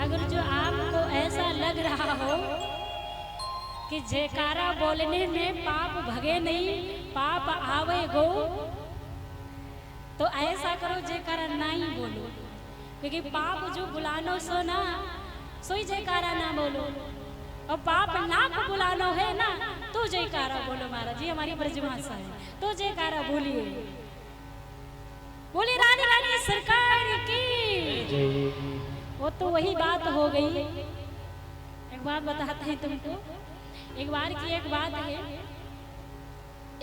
अगर जो आपको ऐसा लग रहा हो कि जयकारा बोलने में पाप भगे नहीं पाप आवे गो, तो ऐसा करो जयकारा नहीं बोलो, क्योंकि पाप जो बुलानो सो ना सोई जयकारा ना बोलो, और पाप ना को बुलानो है ना तो जयकारा बोलो। महाराज जी हमारी ब्रजभाषा है, तो जयकारा बोलिए। बोली रानी रानी सरकार की। वो तो वही बात हो गई। एक बात बताते हैं तुमको। एक बार की एक बात है,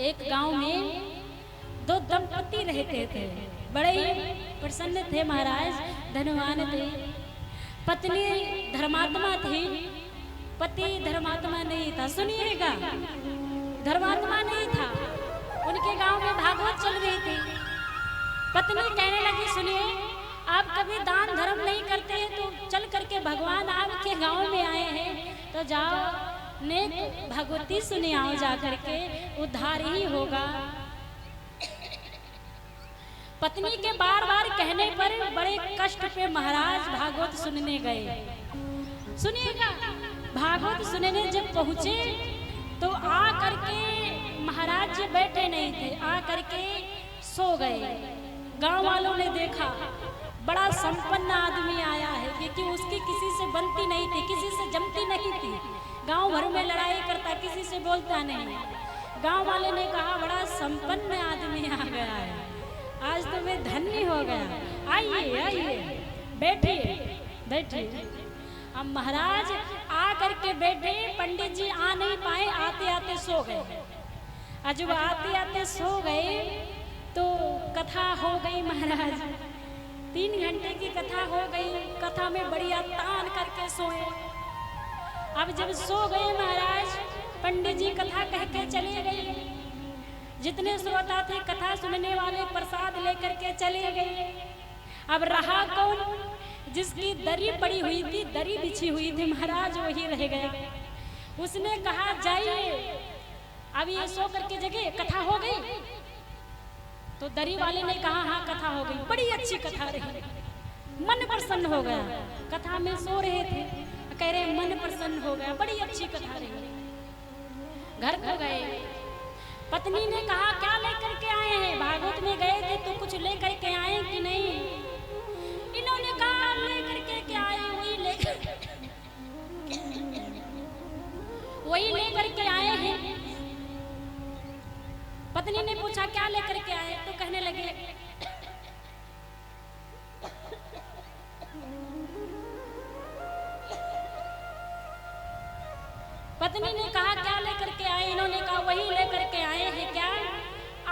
एक गांव में दो दंपति रहते थे, बड़े ही प्रसन्न थे महाराज, धनवान थे। पत्नी धर्मात्मा थी, पति धर्मात्मा नहीं था। सुनिएगा, धर्मात्मा नहीं था। उनके गांव में भागवत चल रही थी। पत्नी कहने लगी, सुनिए आप कभी दान धर्म नहीं करते हैं तो चल करके भगवान आपके गांव में आए हैं, तो जाओ नेक भगवती सुने आओ, जा करके उद्धार ही होगा। पत्नी के बार बार कहने पर बड़े कष्ट पे महाराज भागवत सुनने गए। सुनिएगा, भागवत सुनने जब पहुंचे तो आ करके महाराज जी बैठे नहीं थे, आ करके सो गए। गांव वालों ने देखा बड़ा संपन्न आदमी आया है, क्योंकि उसकी किसी से बनती नहीं थी, किसी से जमती नहीं थी। गांव भर में लड़ाई करता, किसी से बोलता नहीं। गांव वाले ने कहा बड़ा संपन्न आदमी आ गया है, आज तो मैं धन्य हो गया। आइए आइए बैठिए बैठिए। अब महाराज आ करके बैठे, पंडित जी आ नहीं पाए, आते आते सो गए। और जब आते आते सो गए तो कथा हो गई महाराज, 3 घंटे की कथा हो गई। कथा में बढ़िया तान करके सोए। अब जब सो गए महाराज, पंडित जी कथा कह के चले गए। जितने श्रोता थे कथा सुनने वाले प्रसाद लेकर के चले गए। अब रहा कौन? जिसकी दरी पड़ी हुई थी, दरी बिछी हुई थी महाराज, वही रह गए। उसने कहा जाइए, अब ये सो करके जगह कथा हो गई। तो दरी वाले ने कहा हाँ कथा हो गई, बड़ी अच्छी कथा रही, मन प्रसन्न हो गया। कथा में सो रहे थे, कह रहे मन प्रसन्न हो गया, बड़ी अच्छी कथा रही। घर को गए, पत्नी ने कहा क्या लेकर के आए हैं? भागवत में गए थे तो कुछ लेकर के आए कि नहीं? इन्होंने कहा लेकर के क्या आए, वही लेकर के आए हैं। पत्नी ने पूछा क्या लेकर के आए? तो कहने लगे पत्नी ने कहा क्या लेकर के आए? इन्होंने कहा वही लेकर के आए हैं। क्या?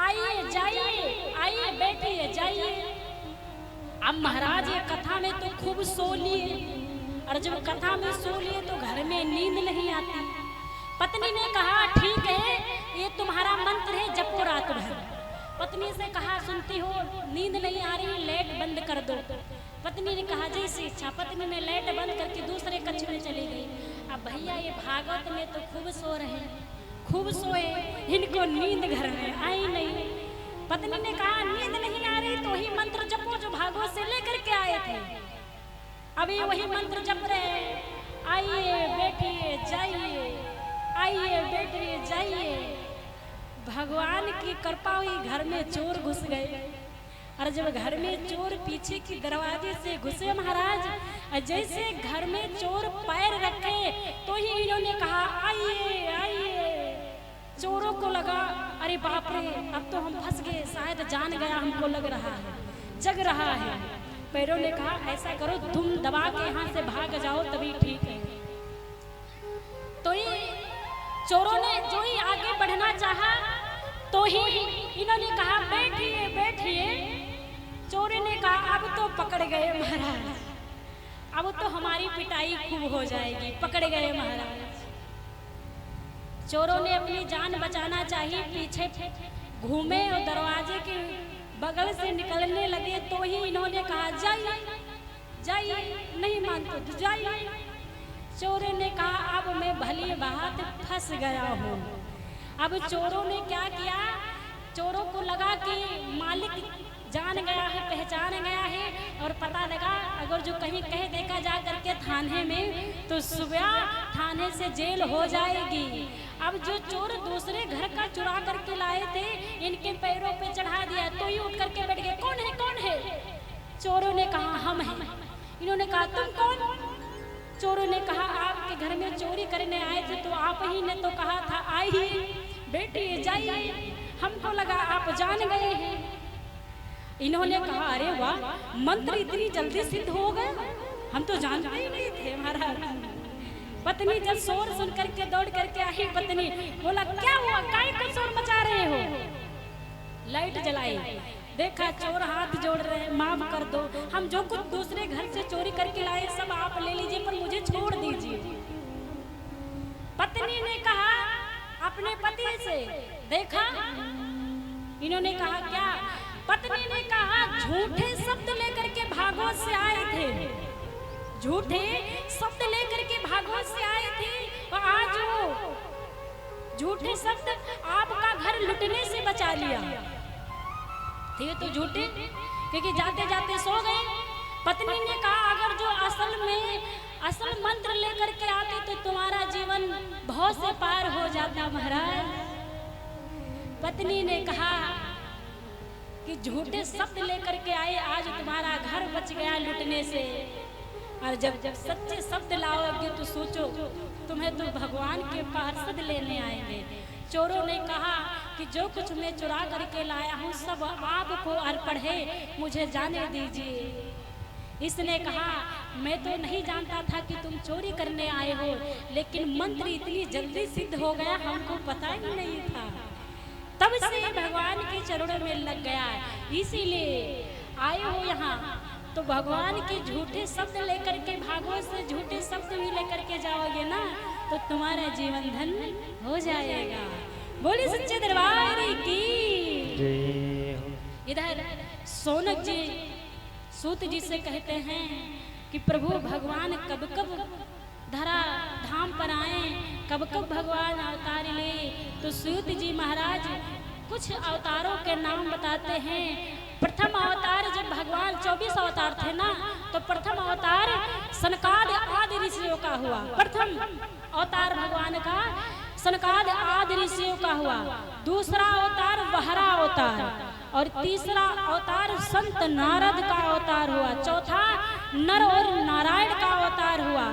आइए जाइए, आइए बैठिए जाइए। अब महाराज ये कथा में तो खूब सो लिए, और जब कथा में सो लिए तो घर में नींद नहीं आती। पत्नी ने कहा ठीक है, ये तुम्हारा मंत्र है, जपो रात भर। पत्नी से कहा सुनती हो नींद नहीं आ रही, लाइट बंद कर दो। पत्नी ने कहा जैसी इच्छा। पत्नी ने लाइट बंद करके दूसरे कक्ष में चली गई। अब भैया ये भागवत में तो खूब सो रहे, खूब सोए, इनको नींद घर में आई नहीं। पत्नी ने कहा नींद नहीं आ रही तो ही मंत्र जपो जो भागवत से लेकर के आए थे। अभी वही मंत्र जप रहे, आइए बैठिए जाइए, आइए बैठिए जाइए। भगवान की कृपा हुई, घर में चोर घुस गए। और जब घर में चोर पीछे की दरवाजे से घुसे महाराज, जैसे घर में चोर पैर रखे तो ही इन्होंने कहा आइए आइए। चोरों को लगा अरे बाप रे, अब तो हम फंस गए, शायद जान गया हमको, लग रहा है जग रहा है। पैरों ने कहा ऐसा करो तुम दबा के यहाँ से भाग जाओ तभी ठीक है। तो ये चोरों ने जो ही आगे बढ़ना चाहा तो ही इन्होंने कहा बैठिए बैठिए। चोरों ने कहा अब तो पकड़ गए महाराज, अब तो हमारी पिटाई खूब हो जाएगी, पकड़ गए महाराज। चोरों ने अपनी जान बचाना चाहिए, पीछे घूमे और दरवाजे के बगल से निकलने लगे तो ही इन्होंने कहा जाइए जाइए, नहीं मानते तो जाइए। चोरों ने कहा अब मैं भली बात फंस गया हूँ। अब चोरों ने क्या किया, चोरों को लगा कि मालिक जान गया है, पहचान गया है और पता लगा अगर जो कहीं कह देगा जा करके थाने में तो सुबह थाने से जेल हो जाएगी। अब जो चोर दूसरे घर का चुरा करके लाए थे इनके पैरों पे चढ़ा दिया तो ही उठ करके बैठ गए, कौन है कौन है? चोरों ने कहा हम हैं। इन्होंने कहा तुम कौन? चोरों ने कहा आपके घर में चोरी करने आए थे तो आप ही ने तो कहा था आइए बेटी जाइए, हमको लगा आप जान गए हैं। इन्होंने कहा अरे वाह, मंत्र इतनी जल्दी सिद्ध हो गए, हम तो जानते ही नहीं थे महाराज। पत्नी जब शोर सुन करके दौड़ करके आई, पत्नी बोला क्या हुआ, काहे को शोर मचा रहे हो? लाइट जलाई, देखा चोर हाथ जोड़ रहे हैं, माफ कर दो, हम जो कुछ दूसरे घर से चोरी करके लाए सब आप ले लीजिए पर मुझे छोड़ दीजिए। पत्नी ने कहा अपने पति से, देखा? इन्होंने कहा क्या? पत्नी ने कहा झूठे शब्द लेकर के भागवत से आए थे, झूठे शब्द लेकर के भागवत से आए थे और आज वो झूठे शब्द आपका घर लुटने से बचा लिया थे तो झूठे, क्योंकि जाते जाते सो गए। पत्नी ने कहा अगर जो असल मंत्र लेकर के आते तो तुम्हारा जीवन बहुत से पार हो जाता महाराज। पत्नी ने कहा कि झूठे शब्द लेकर के आए, आज तुम्हारा घर बच गया लुटने से, और जब जब सच्चे शब्द लाओगे तो सोचो तुम्हें तो भगवान के पार्षद लेने आएंगे। चोरों ने कहा कि जो कुछ मैं चुरा करके लाया हूँ सब आपको अर्पण है, मुझे जाने दीजिए। इसने कहा मैं तो नहीं जानता था कि तुम चोरी करने आए हो, लेकिन मंत्र इतनी जल्दी सिद्ध हो गया हमको पता ही नहीं था। तब से भगवान के चरणों में लग गया, इसीलिए आए हो यहाँ तो भगवान के झूठे शब्द लेकर के भागवत से झूठे शब्द भी लेकर के जाओगे ना तो तुम्हारा जीवन धन्य हो जाएगा। बोली सच्चे दरबार की। इधर सोनक जी सूत जी से कहते हैं कि प्रभु भगवान कब कब धरा धाम पर आए, कब कब भगवान अवतार ले। तो सूत जी महाराज कुछ अवतारों के नाम बताते हैं। प्रथम अवतार जब भगवान 24 अवतार थे ना, तो प्रथम अवतार सनकाद आदि ऋषियों का हुआ। प्रथम अवतार भगवान का सनकाद आदि ऋषियों का हुआ। दूसरा अवतार वहरा अवतार और तीसरा अवतार संत नारद का अवतार हुआ। चौथा नर और नारायण का अवतार हुआ।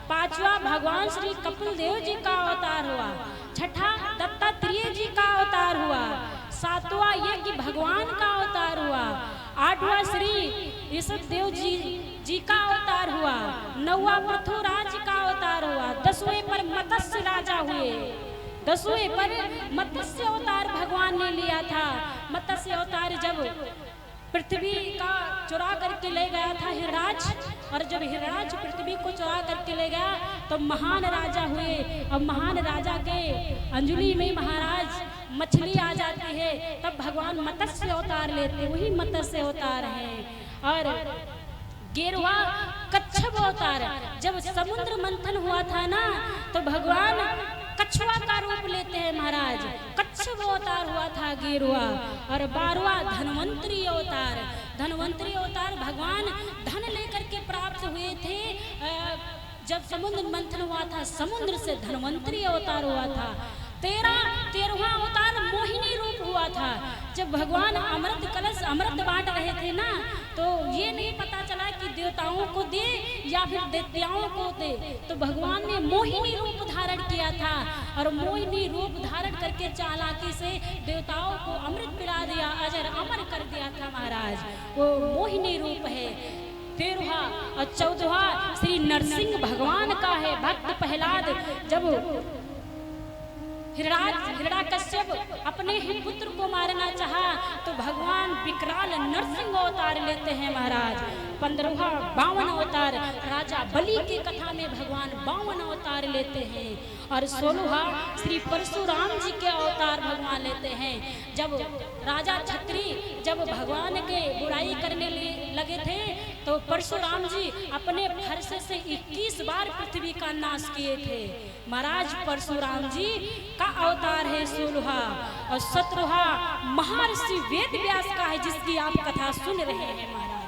पांचवा भगवान श्री कपिल देव जी का अवतार हुआ। छठा दत्तात्रेय जी का अवतार हुआ। सातवां यज्ञ भगवान का अवतार हुआ। आठवां श्री ऋषभ देव जी का अवतार हुआ। नौवां पृथ्वीराज का अवतार हुआ। 10वें पर मत्स्य राजा हुए। 10वें पर मत्स्य अवतार भगवान ने लिया था। मत्स्य अवतार जब पृथ्वी का चुरा करके ले गया था हिरराज, और जब हिरराज पृथ्वी को चुरा करके ले गया तो महान राजा हुए। और महान राजा के अंजलि में महाराज मछली आ जाती है, तब भगवान मत्स्य अवतार लेते, वही मत्स्य अवतार है। और गेरुआ कच्छप अवतार, जब समुद्र मंथन हुआ था ना तो भगवान कछुआ का रूप लेते हैं महाराज। कच्छप अवतार हुआ था गेरुआ। और 12वां धनवंतरी अवतार। धनवंतरी अवतार भगवान धन लेकर के प्राप्त हुए थे। जब समुद्र मंथन हुआ था समुद्र से धनवंतरी अवतार हुआ था। 13वां अवतार मोहिनी रूप हुआ था। जब भगवान अमृत कलश अमृत बांट रहे थे ना, तो ये नहीं पता चला कि देवताओं को दे या फिर दैत्याओं को दे, तो भगवान ने मोहिनी रूप धारण किया था। और मोहिनी रूप धारण करके चालाकी से देवताओं को अमृत पिला दिया, अजर अमर कर दिया था महाराज। वो मोहिनी रूप है। 13वां और 14वां श्री नरसिंह भगवान का है। भक्त प्रहलाद जब हिरण्याकश्यप अपने ही पुत्र को मारना चाहा तो भगवान विकराल नरसिंह अवतार लेते हैं महाराज। 15वां 52 अवतार राजा बलि की कथा में भगवान 52 अवतार लेते हैं और 16वां श्री परशुराम जी के अवतार भगवान लेते हैं। जब राजा छत्री जब भगवान के बुराई करने लगे थे तो परशुराम जी अपने फरस से 21 बार पृथ्वी का नाश किए थे। महाराज परशुराम जी का अवतार है 16वां और 17वां महर्षि वेद व्यास का है, जिसकी आप कथा सुन रहे हैं महाराज।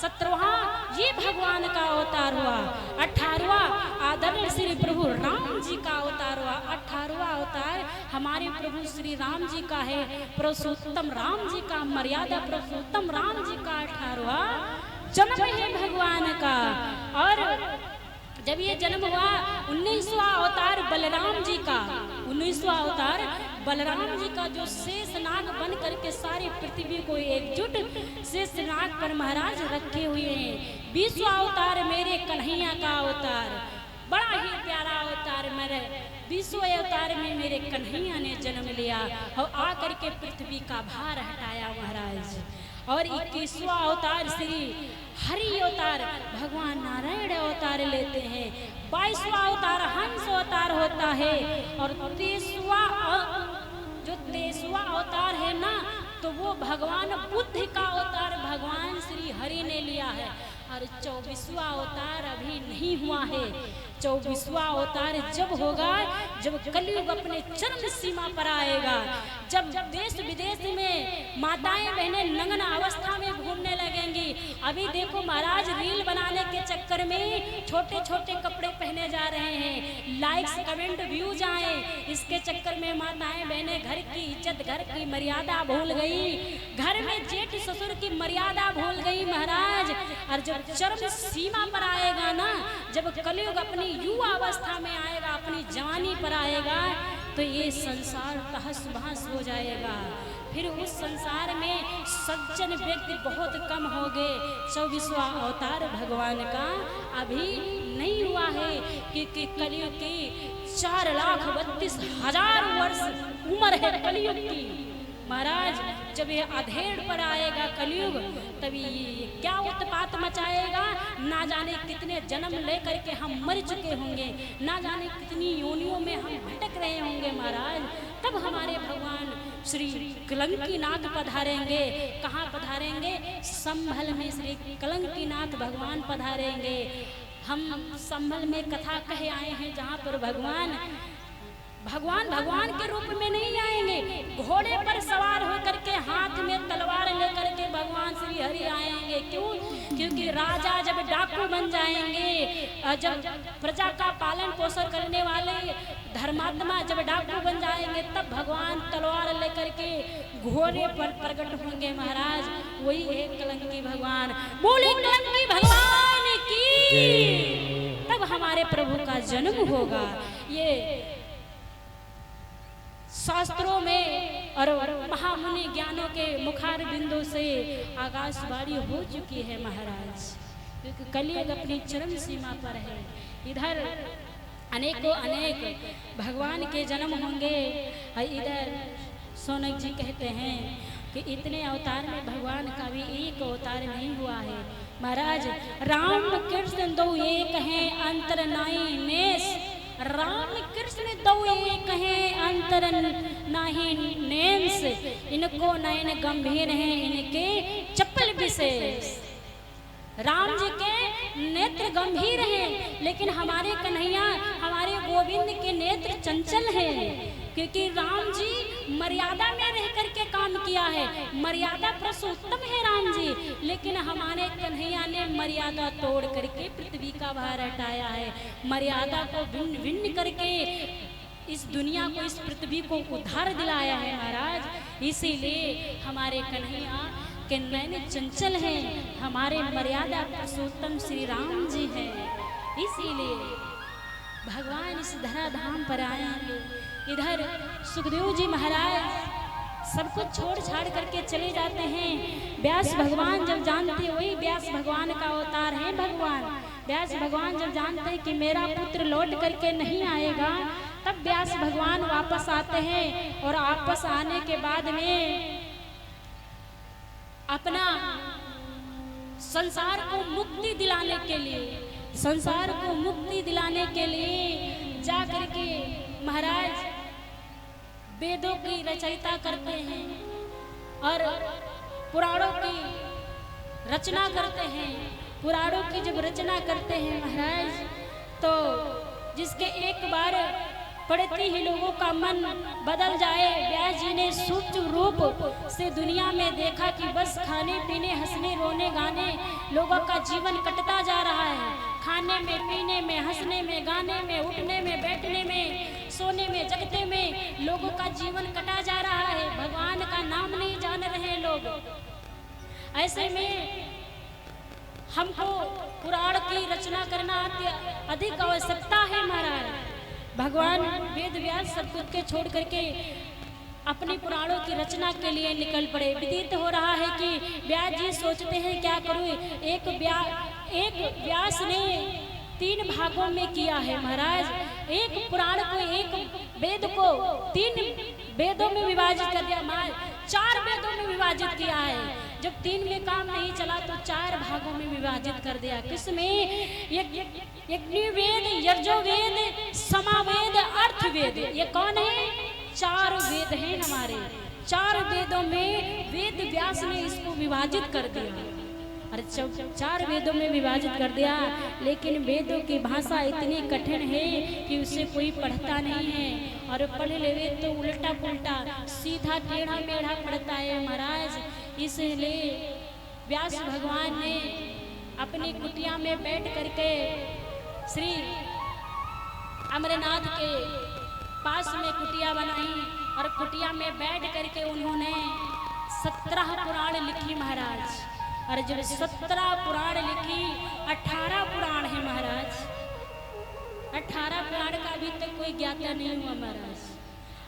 17वां ये भगवान का अवतार हुआ। 18वां आदरणीय श्री प्रभु राम जी का अवतार हुआ। 18वां अवतार हमारे प्रभु श्री राम जी का है, पुरुषोत्तम राम जी का, मर्यादा पुरुषोत्तम राम जी का 18वां जन्म है भगवान का। और जब ये जन्म हुआ 19वां अवतार बलराम जी का, 19वां अवतार बलराम जी का जो शेषनाग बन करके सारी पृथ्वी को एकजुट शेषनाग पर महाराज रखे हुए हैं। 20वां अवतार मेरे कन्हैया का अवतार, बड़ा ही प्यारा अवतार। मेरे 20वें अवतार में मेरे कन्हैया ने जन्म लिया और आकर के पृथ्वी का भार हटाया महाराज। और 21वां अवतार श्री हरि अवतार भगवान नारायण अवतार लेते हैं। 22वां अवतार हंस अवतार होता है और 23वां अवतार है ना, तो वो भगवान बुद्ध का अवतार भगवान श्री हरि ने लिया है। और 24वां अवतार अभी नहीं हुआ है। 24वां अवतार जब होगा, जब कलयुग अपने चरम सीमा पर आएगा, जब देश विदेश में माताएं बहनें नग्न अवस्था में घूमने लगेंगी। अभी देखो महाराज रील बनाने के चक्कर में छोटे छोटे कपड़े पहने जा रहे हैं, लाइक्स कमेंट व्यूज आए, इसके चक्कर में माताएं बहनें घर की इज्जत घर की मर्यादा भूल गई, घर में जेठ ससुर की मर्यादा भूल गई महाराज। और जब चरम सीमा पर आएगा ना, जब कलयुग अपनी युवा अवस्था में आएगा, अपनी जवानी पर आएगा, तो ये संसार तहस महस हो जाएगा। फिर उस संसार में सज्जन व्यक्ति बहुत कम हो गए। 24वां अवतार भगवान का अभी नहीं हुआ है, क्योंकि कलयुग की 4,32,000 वर्ष उम्र है कलयुग की महाराज। जब ये अधेड़ पर आएगा कलयुग, तभी ये क्या उत्पात मचाएगा, ना जाने कितने जन्म लेकर के हम मर चुके होंगे, ना जाने कितनी योनियों में हम भटक रहे होंगे महाराज। तब हमारे भगवान श्री कलंकीनाथ पधारेंगे। कहाँ पधारेंगे? संभल में श्री कलंकीनाथ भगवान पधारेंगे। हम संभल में कथा कहे आए हैं, जहाँ पर भगवान भगवान के रूप में नहीं आएंगे, घोड़े पर सवार होकर के हाथ में तलवार लेकर के भगवान श्री हरि आएंगे। क्यों? क्योंकि राजा जब डाकू बन जाएंगे, जब प्रजा का पालन पोषण करने वाले धर्मात्मा जब डाकू बन जाएंगे, तब भगवान तलवार लेकर के घोड़े पर प्रकट होंगे महाराज। वही है कलंकी भगवान। बोले कलंकी भगवान की। तब हमारे प्रभु का जन्म होगा। ये शास्त्रों में और महामुनि ज्ञानों के मुखार बिंदु से आकाशवाणी हो चुकी है महाराज, क्योंकि कलयुग अपनी चरम सीमा पर है। इधर अनेकों अनेक भगवान के जन्म होंगे, इधर सोनक जी कहते हैं कि इतने अवतार में भगवान का भी एक अवतार नहीं हुआ है महाराज। राम कृष्ण दो एक हैं अंतर नाई नेस, राम कृष्ण दो एक हैं अंतर नाही नेस, इनको नयन गंभीर हैं इनके चपल विशेष। राम जी के नेत्र गंभीर हैं, लेकिन हमारे कन्हैया हमारे गोविंद के नेत्र चंचल हैं, क्योंकि राम जी मर्यादा में रह करके काम किया है। मर्यादा पुरुषोत्तम है राम जी, लेकिन हमारे कन्हैया ने मर्यादा तोड़ करके पृथ्वी का भार हटाया है। मर्यादा को भिन्न भिन्न करके इस दुनिया को, इस पृथ्वी को उद्धार दिलाया है महाराज। इसीलिए हमारे कन्हैया के नयन चंचल हैं, हमारे मर्यादा पुरुषोत्तम श्री राम जी हैं। इसीलिए भगवान इस धराधाम पर आएंगे। इधर सुखदेव जी महाराज सब कुछ छोड़ छाड़ करके चले जाते हैं। व्यास भगवान जब जानते, वही व्यास भगवान का अवतार है भगवान। व्यास भगवान जब जानते हैं कि मेरा पुत्र लौट करके नहीं आएगा, तब व्यास भगवान वापस आते हैं। और वापस आने के बाद में अपना संसार को मुक्ति दिलाने के लिए, संसार को मुक्ति दिलाने के लिए जा करके महाराज वेदों की रचयिता करते हैं और पुराणों की रचना करते हैं। पुराणों की जब रचना करते हैं महाराज, तो जिसके एक बार पढ़ते ही लोगों का मन बदल जाए। व्यास जी ने सूक्ष्म रूप से दुनिया में देखा कि बस खाने पीने, हंसने, रोने, गाने लोगों का जीवन कटता जा रहा है। खाने में, पीने में, हंसने में, गाने में, उठने में, बैठने में, सोने में, जगते में लोगों का जीवन कटा जा रहा है। भगवान का नाम नहीं जान रहे लोग। ऐसे में हमको पुराण की रचना करना अधिक आवश्यकता है महाराज। भगवान वेद व्यास सब कुछ के छोड़ करके अपनी पुराणों की रचना के लिए निकल पड़े। विदित हो रहा है कि व्यास जी सोचते हैं क्या करूं। एक व्यास ने 3 भागों में किया है महाराज। एक पुराण को, एक वेद को 3 वेदों में विभाजित कर दिया महाराज। 4 वेदों में विभाजित किया है। जब 3 में काम नहीं चला तो 4 भागों में विभाजित कर दिया। किसमें? यज्ञवेद, यजुर्वेद, सामवेद, अर्थवेद। ये कौन है? 4 वेद हैं हमारे। 4 वेदों में वेद व्यास ने इसको विभाजित कर दिया। अरे 4 वेदों में विभाजित कर दिया, लेकिन वेदों की भाषा इतनी कठिन है कि उसे कोई पढ़ता नहीं है। और पढ़ लेवे तो उल्टा पुल्टा, सीधा टेढ़ा मेढ़ा पढ़ता है महाराज। इसलिए व्यास भगवान ने अपनी कुटिया में बैठ करके श्री अमरनाथ के पास में कुटिया बनाई और कुटिया में बैठ करके उन्होंने 17 पुराण लिखी महाराज। और जब 17 पुराण लिखी, 18 पुराण है महाराज। 18 पुराण का अभी तक कोई ज्ञाता नहीं हुआ महाराज।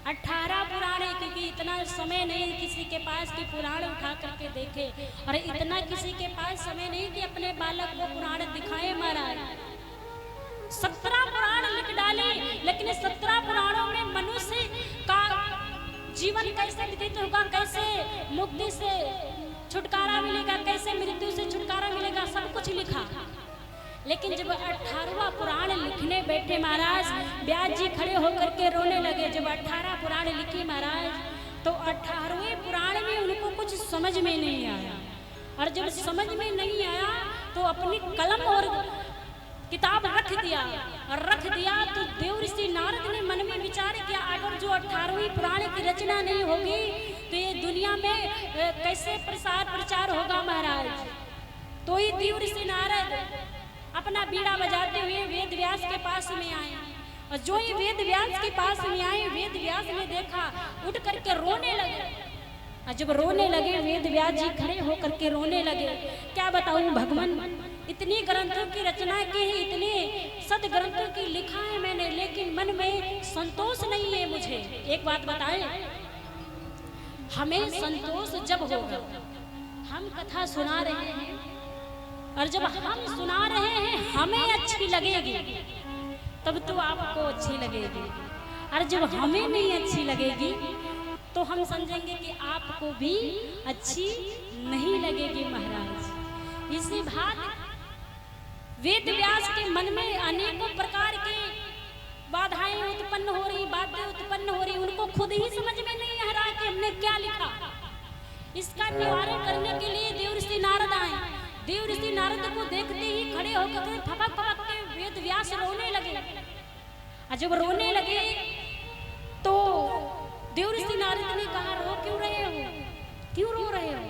18 पुराण है, क्योंकि इतना समय नहीं किसी के पास कि पुराण उठा करके देखे, और इतना किसी के पास समय नहीं कि अपने बालक को पुराण दिखाए महाराज। 17 पुराण लिख डाले, लेकिन 17 पुराणों में मनुष्य का जीवन कैसे व्यतीत होगा, कैसे मुक्ति से छुटकारा मिलेगा, कैसे मृत्यु से छुटकारा मिलेगा, सब कुछ लिखा। लेकिन जब 18वां पुराण लिखने बैठे महाराज, व्यास जी खड़े होकर के रोने लगे। जब 18 पुराण लिखी महाराज, तो 18वें पुराण में उनको कुछ समझ में नहीं आया। और जब समझ में नहीं आया तो अपनी कलम और किताब रख दिया। और रख दिया तो देव ऋषि नारद ने मन में विचार किया, अगर जो 18वीं पुराण की रचना नहीं होगी तो ये दुनिया में कैसे प्रसार प्रचार होगा महाराज। तो ही देव ऋषि नारद अपना बीड़ा बजाते हुए वेद व्यास के पास में आए। और जो ही वेद व्यास के पास में आए, वेद व्यास ने देखा, उठ करके रोने लगे। और जब रोने लगे, वेद व्यास जी खड़े होकर के रोने लगे। क्या बताऊं भगवान, इतनी ग्रंथों की रचना की है, इतने सद ग्रंथों की लिखा है मैंने, लेकिन मन में संतोष नहीं है मुझे। एक बात बताएं, हमें संतोष जब होगा, हम कथा सुना रहे हैं और जब हम सुना रहे हैं हमें अच्छी लगेगी, तब तो आपको अच्छी लगेगी। और जब हमें नहीं अच्छी लगेगी तो हम समझेंगे कि आपको भी अच्छी नहीं लगेगी महाराज। इसी बात वेद व्यास के मन में अनेकों प्रकार की बाधाएं उत्पन्न हो रही, बातें उत्पन्न हो रही, उनको खुद ही समझ में नहीं आ रहा कि हमने क्या लिखा। इसका निवारण करने के लिए देव ऋषि नारद आए। देव ऋषि नारद को देखते ही खड़े होकर फपक फपक के वेद व्यास रोने लगे। और जब रोने लगे तो देव ऋषि नारद ने कहा, रो क्यों रहे हो, क्यों रो रहे हो?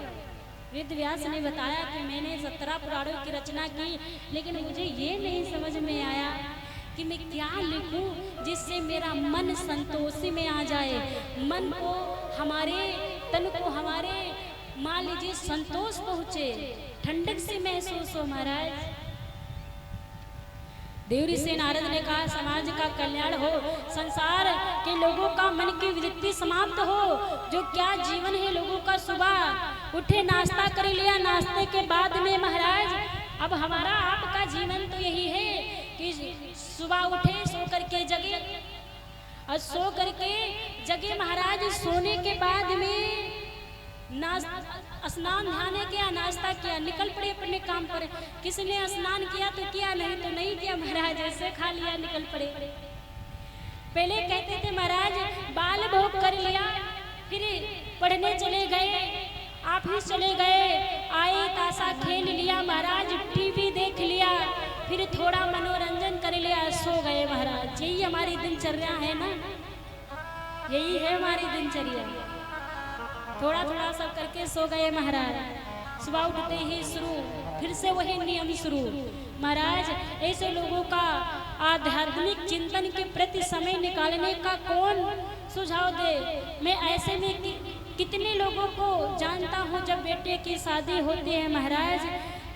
वेद व्यास ने बताया कि मैंने 17 पुराणों की रचना की, लेकिन मुझे ये नहीं समझ में आया कि मैं क्या लिखूं जिससे मेरा मन संतोषी में आ जाए, मन को, हमारे तन को, हमारे मान लीजिए संतोष पहुंचे, ठंडक से महसूस हो महाराज। देव ऋषि नारद ने कहा, समाज का कल्याण हो, संसार के लोगों का मन की वृत्ति समाप्त हो। जो क्या जीवन है लोगों का, सुबह उठे नाश्ता कर लिया, नाश्ते के बाद में महाराज अब हमारा आपका जीवन तो यही है कि सुबह उठे, सो करके जगे, और सो करके जगे महाराज, सोने के बाद में स्नान ध्यान किया, नाश्ता किया, निकल पड़े अपने काम पर। किसने स्नान किया तो किया, नहीं तो नहीं किया महाराज, ऐसे खा लिया निकल पड़े। पहले कहते थे महाराज बाल भोग कर लिया, फिर पढ़ने चले गए, ऑफिस चले गए, आए ताशा खेल लिया महाराज, टीवी देख लिया, फिर थोड़ा मनोरंजन कर लिया, सो गए महाराज। यही हमारी दिनचर्या है ना, यही है हमारी दिनचर्या। थोड़ा थोड़ा सब करके सो गए महाराज। सुबह उठते ही शुरू, फिर से वही नियम शुरू। महाराज ऐसे लोगों का आध्यात्मिक चिंतन के प्रति समय निकालने का कौन सुझाव दे। मैं ऐसे में कितने लोगों को जानता हूँ, जब बेटे की शादी होती है महाराज,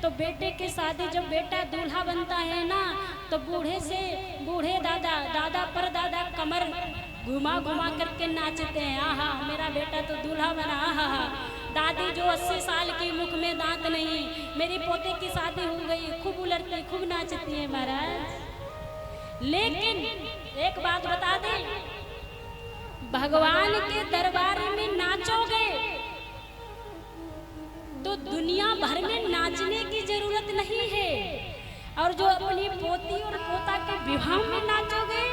तो बेटे की शादी जब बेटा दूल्हा बनता है ना, तो बूढ़े से बूढ़े दादा, दादा पर दादा कमर घुमा घुमा करके नाचते हैं, आहा मेरा बेटा तो दूल्हा बना, आहा। दादी जो 80 साल की, मुख में दांत नहीं, मेरी पोते की शादी हो गई, खूब उलटती खूब नाचती है महाराज। लेकिन एक बात बता दे, भगवान के दरबार में नाचोगे तो दुनिया भर में नाचने की जरूरत नहीं है, और जो अपनी पोती और पोता के विवाह में नाचोगे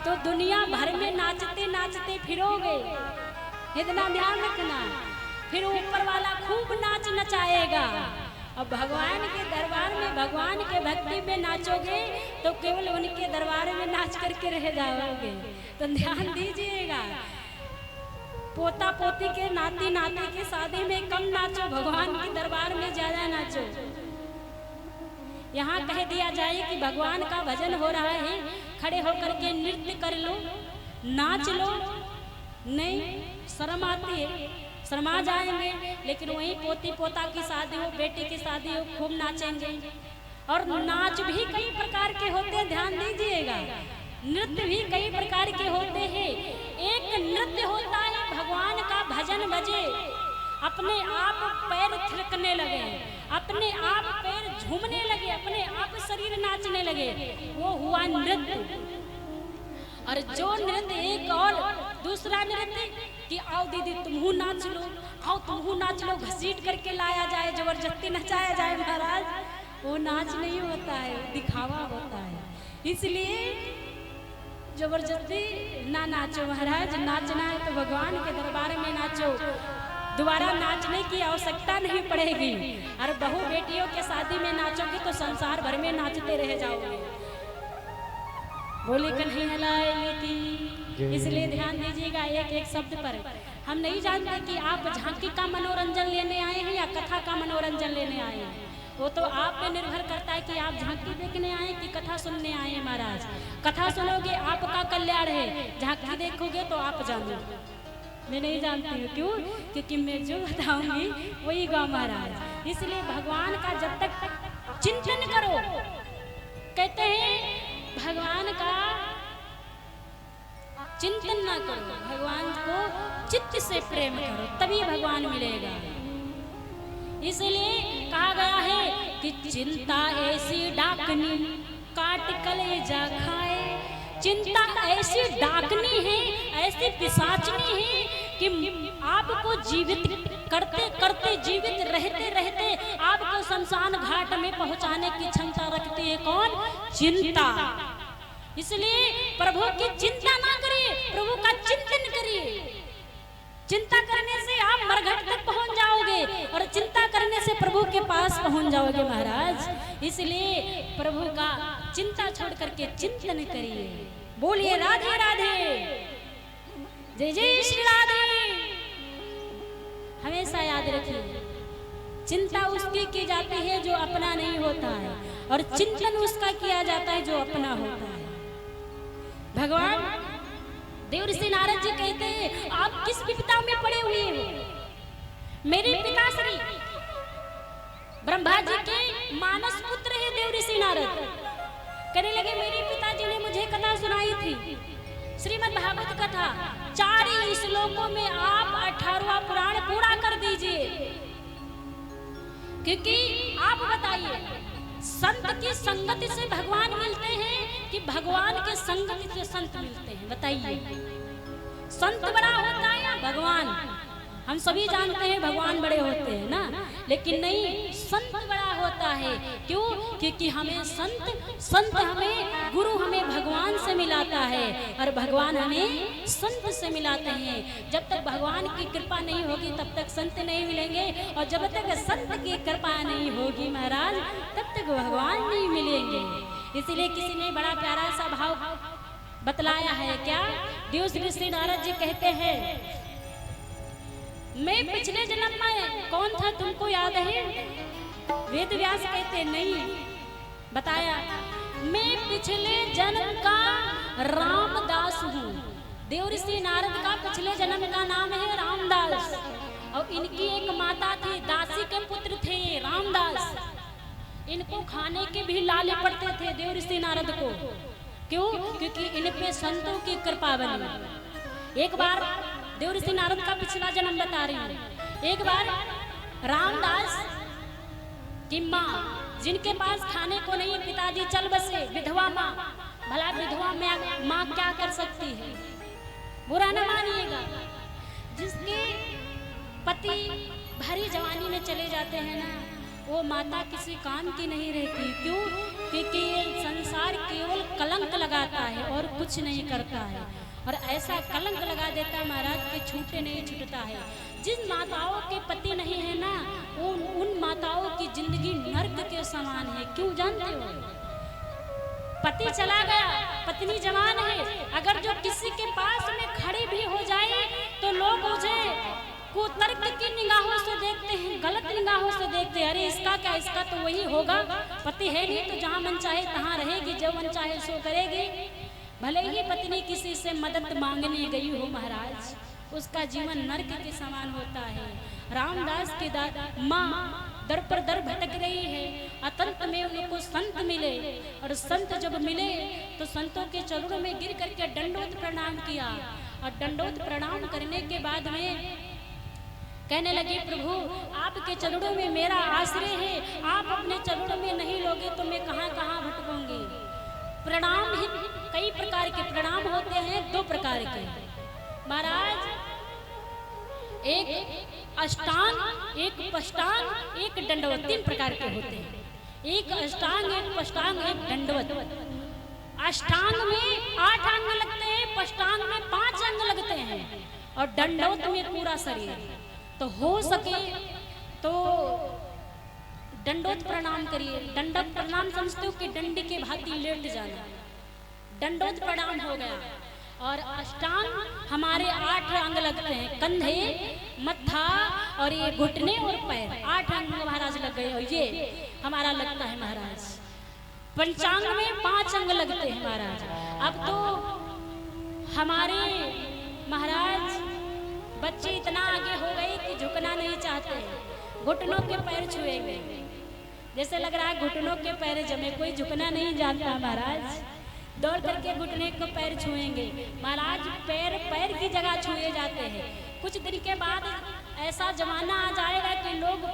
तो दुनिया भर में नाचते नाचते फिरोगे। इतना ध्यान रखना, फिर ऊपर वाला खूब नाच नचाएगा। अब भगवान के दरबार में, भगवान के भक्ति में नाचोगे तो केवल उनके दरबार में नाच करके रह जाओगे। तो ध्यान दीजिएगा, पोता पोती के, नाती नाती की शादी में कम नाचो, भगवान के दरबार में ज्यादा नाचो। यहाँ कह दिया जाए कि भगवान का भजन हो रहा है, खड़े होकर के नृत्य कर लो, नाच लो, नहीं शर्म आती है, शर्मा जाएंगे। लेकिन वही पोती पोता की शादी हो, बेटी की शादी हो, खूब नाचेंगे। और नाच भी कई प्रकार के होते हैं, ध्यान दीजिएगा, नृत्य भी कई प्रकार के होते हैं। एक नृत्य होता है भगवान का भजन बजे, अपने आप पैर थिरकने लगे, अपने आप पैर झूमने लगे, अपने आप शरीर नाचने लगे, वो हुआ नृत्य। और जो नृत्य एक और दूसरा नृत्य कि आओ दीदी तुमहू नाच लो, आओ तुमहू नाच लो, घसीट करके लाया जाए, जबरदस्ती नचाया जाए महाराज, वो नाच नहीं होता है, दिखावा होता है। इसलिए जबरदस्ती ना नाचो महाराज, नाचना है तो भगवान के दरबार में नाचो, दोबारा नाचने की आवश्यकता नहीं पड़ेगी। और बहू बेटियों के शादी में नाचोगे तो संसार भर में नाचते रह जाओगे। बोले कन्हैया लाल की। इसलिए ध्यान दीजिएगा एक एक शब्द पर। हम नहीं जानते कि आप झांकी का मनोरंजन लेने आए हैं या कथा का मनोरंजन लेने आए हैं, वो तो आप पे निर्भर करता है कि आप झांकी देखने आए कि कथा सुनने आए हैं महाराज। कथा सुनोगे आपका कल्याण है, झांकी देखोगे तो आप जानोगे। मैं नहीं जानती हूँ क्यों, क्योंकि मैं जो बताऊंगी वही गाँव महाराज। इसलिए भगवान का जब तक चिंतन करो, कहते हैं भगवान का चिंतन ना करो, भगवान को चित्त से प्रेम करो, तभी भगवान मिलेगा। इसलिए कहा गया है कि चिंता ऐसी डाकनी काट कलेजा खाए। चिंता ऐसी डाकनी है, ऐसी पिशाचनी है कि आपको जीवित करते करते, जीवित रहते रहते आपको शमशान घाट में पहुंचाने की क्षमता रखती है। कौन? चिंता। इसलिए प्रभु की चिंता ना करिए, प्रभु का चिंतन करिए। चिंता करने से आप मरघट तक पहुंच जाओगे और चिंता करने से प्रभु के पास पहुंच जाओगे महाराज। इसलिए प्रभु का चिंता छोड़ करके चिंतन करिए। बोलिए राधे राधे, जय जय श्री राधे। हमेशा याद रखिए, चिंता उसकी की जाती है जो अपना नहीं होता है, और चिंतन उसका किया जाता है जो अपना होता है। भगवान देवर्षि नारद जी कहते हैं आप किस विपदा में पड़े हुए हो? मेरे पिताश्री ब्रह्मा जी के मानस पुत्र है देवर्षि नारद। कहने लगे मेरे पिताजी ने मुझे कथा सुनाई थी, श्रीमद् भागवत कथा। 4 ही श्लोकों में आप 18वां पुराण पूरा कर दीजिए। क्योंकि आप बताइए, संत की संगति से भगवान मिलते हैं कि भगवान के संगति से संत मिलते हैं? बताइए, संत बड़ा होता है या भगवान? हम सभी जानते हैं भगवान बड़े होते हैं ना, लेकिन नहीं, संत बड़ा होता है। क्यों? क्योंकि हमें संत हमें गुरु हमें भगवान से मिलाता है और भगवान हमें संत से मिलाते हैं। जब तक भगवान की कृपा नहीं होगी तब तक संत नहीं मिलेंगे, और जब तक संत की कृपा नहीं होगी महाराज तब तक भगवान नहीं मिलेंगे। इसीलिए किसी ने बड़ा प्यारा सा भाव बतलाया है। क्या? देव ऋषि नारद जी कहते हैं, मैं पिछले जन्म में कौन था तुमको याद है? वेद व्यास कहते नहीं, बताया, मैं पिछले जन्म का रामदास हूँ। देव ऋषि नारद का पिछले जन्म का नाम है रामदास, और इनकी एक माता थी, दासी के पुत्र थे रामदास। इनको खाने के भी लाले पड़ते थे देव ऋषि नारद को। क्यों? क्योंकि इन पे संतों की कृपा बनी। एक बार देव ऋषि नारद का पिछला जन्म बता रही हूँ। एक बार रामदास की माँ, जिनके पास खाने को नहीं, पिताजी चल बसे, विधवा माँ। भला विधवा माँ क्या कर सकती है? बुरा न मानिएगा। जिसके पति भरी जवानी में चले जाते हैं ना, वो माता किसी काम की नहीं रहती। क्यों? क्योंकि ये संसार केवल कलंक लगाता है और कुछ नहीं करता है, और ऐसा कलंक लगा देता महाराज के छूटे नहीं छूटता है। जिन माताओं के पति नहीं है ना, उन माताओं की जिंदगी नर्क के समान है। क्यों जानते हो? पति चला गया, पत्नी जवान है, अगर जो किसी के पास में खड़ी भी हो जाए तो लोग उसे कुतर्क की निगाहों से देखते हैं, गलत निगाहों से देखते हैं। अरे इसका क्या, इसका तो वही होगा, पति है नहीं तो जहाँ मन चाहे तहाँ रहेगी, जो मन चाहे सो करेगी। भले ही पत्नी किसी से मदद मांगने गई हो महाराज, उसका जीवन नरक के समान होता है। रामदास की माँ दर पर दर भटक रही है, अतंत में उनको संत मिले, और संत जब मिले तो संतों के चरणों में गिर करके दंडोत प्रणाम किया, और दंडोत प्रणाम करने के बाद में कहने लगे, प्रभु आपके चरणों में मेरा आश्रय है, आप अपने चरणों में नहीं लोगे तो मैं कहाँ कहाँ भटकूंगी। प्रणाम ही कई प्रकार के प्रणाम होते हैं, 2 प्रकार के महाराज, एक अष्टांग, एक पष्टांग, एक दंडवत, 3 प्रकार के होते हैं। एक अष्टांग, एक पष्टांग, एक दंडवत। अष्टांग में 8 अंग लगते हैं, पष्टांग में 5 अंग लगते हैं, और दंडवत में पूरा शरीर। तो हो सके तो दंडोत प्रणाम करिए। दंडोत प्रणाम समझते हो कि डंडी के भांति लेट जाना, दंडोत प्रणाम हो गया। और अष्टांग हमारे 8 अंग लगते हैं, कंधे, मत्था और ये घुटने और पैर, 8 अंग महाराज लग गए, और ये हमारा लगता है महाराज। पंचांग में 5 अंग लगते हैं महाराज। अब तो हमारे महाराज बच्चे इतना आगे हो गए कि झुकना नहीं चाहते, घुटनों के पैर छुएंगे। जैसे लग रहा है घुटनों के पैर जमे, कोई झुकना नहीं जानता महाराज, दौड़ करके घुटने को पैर छुएंगे महाराज। पैर पैर की जगह छुए जाते हैं। कुछ दिन के बाद ऐसा जमाना आ जाएगा कि लोग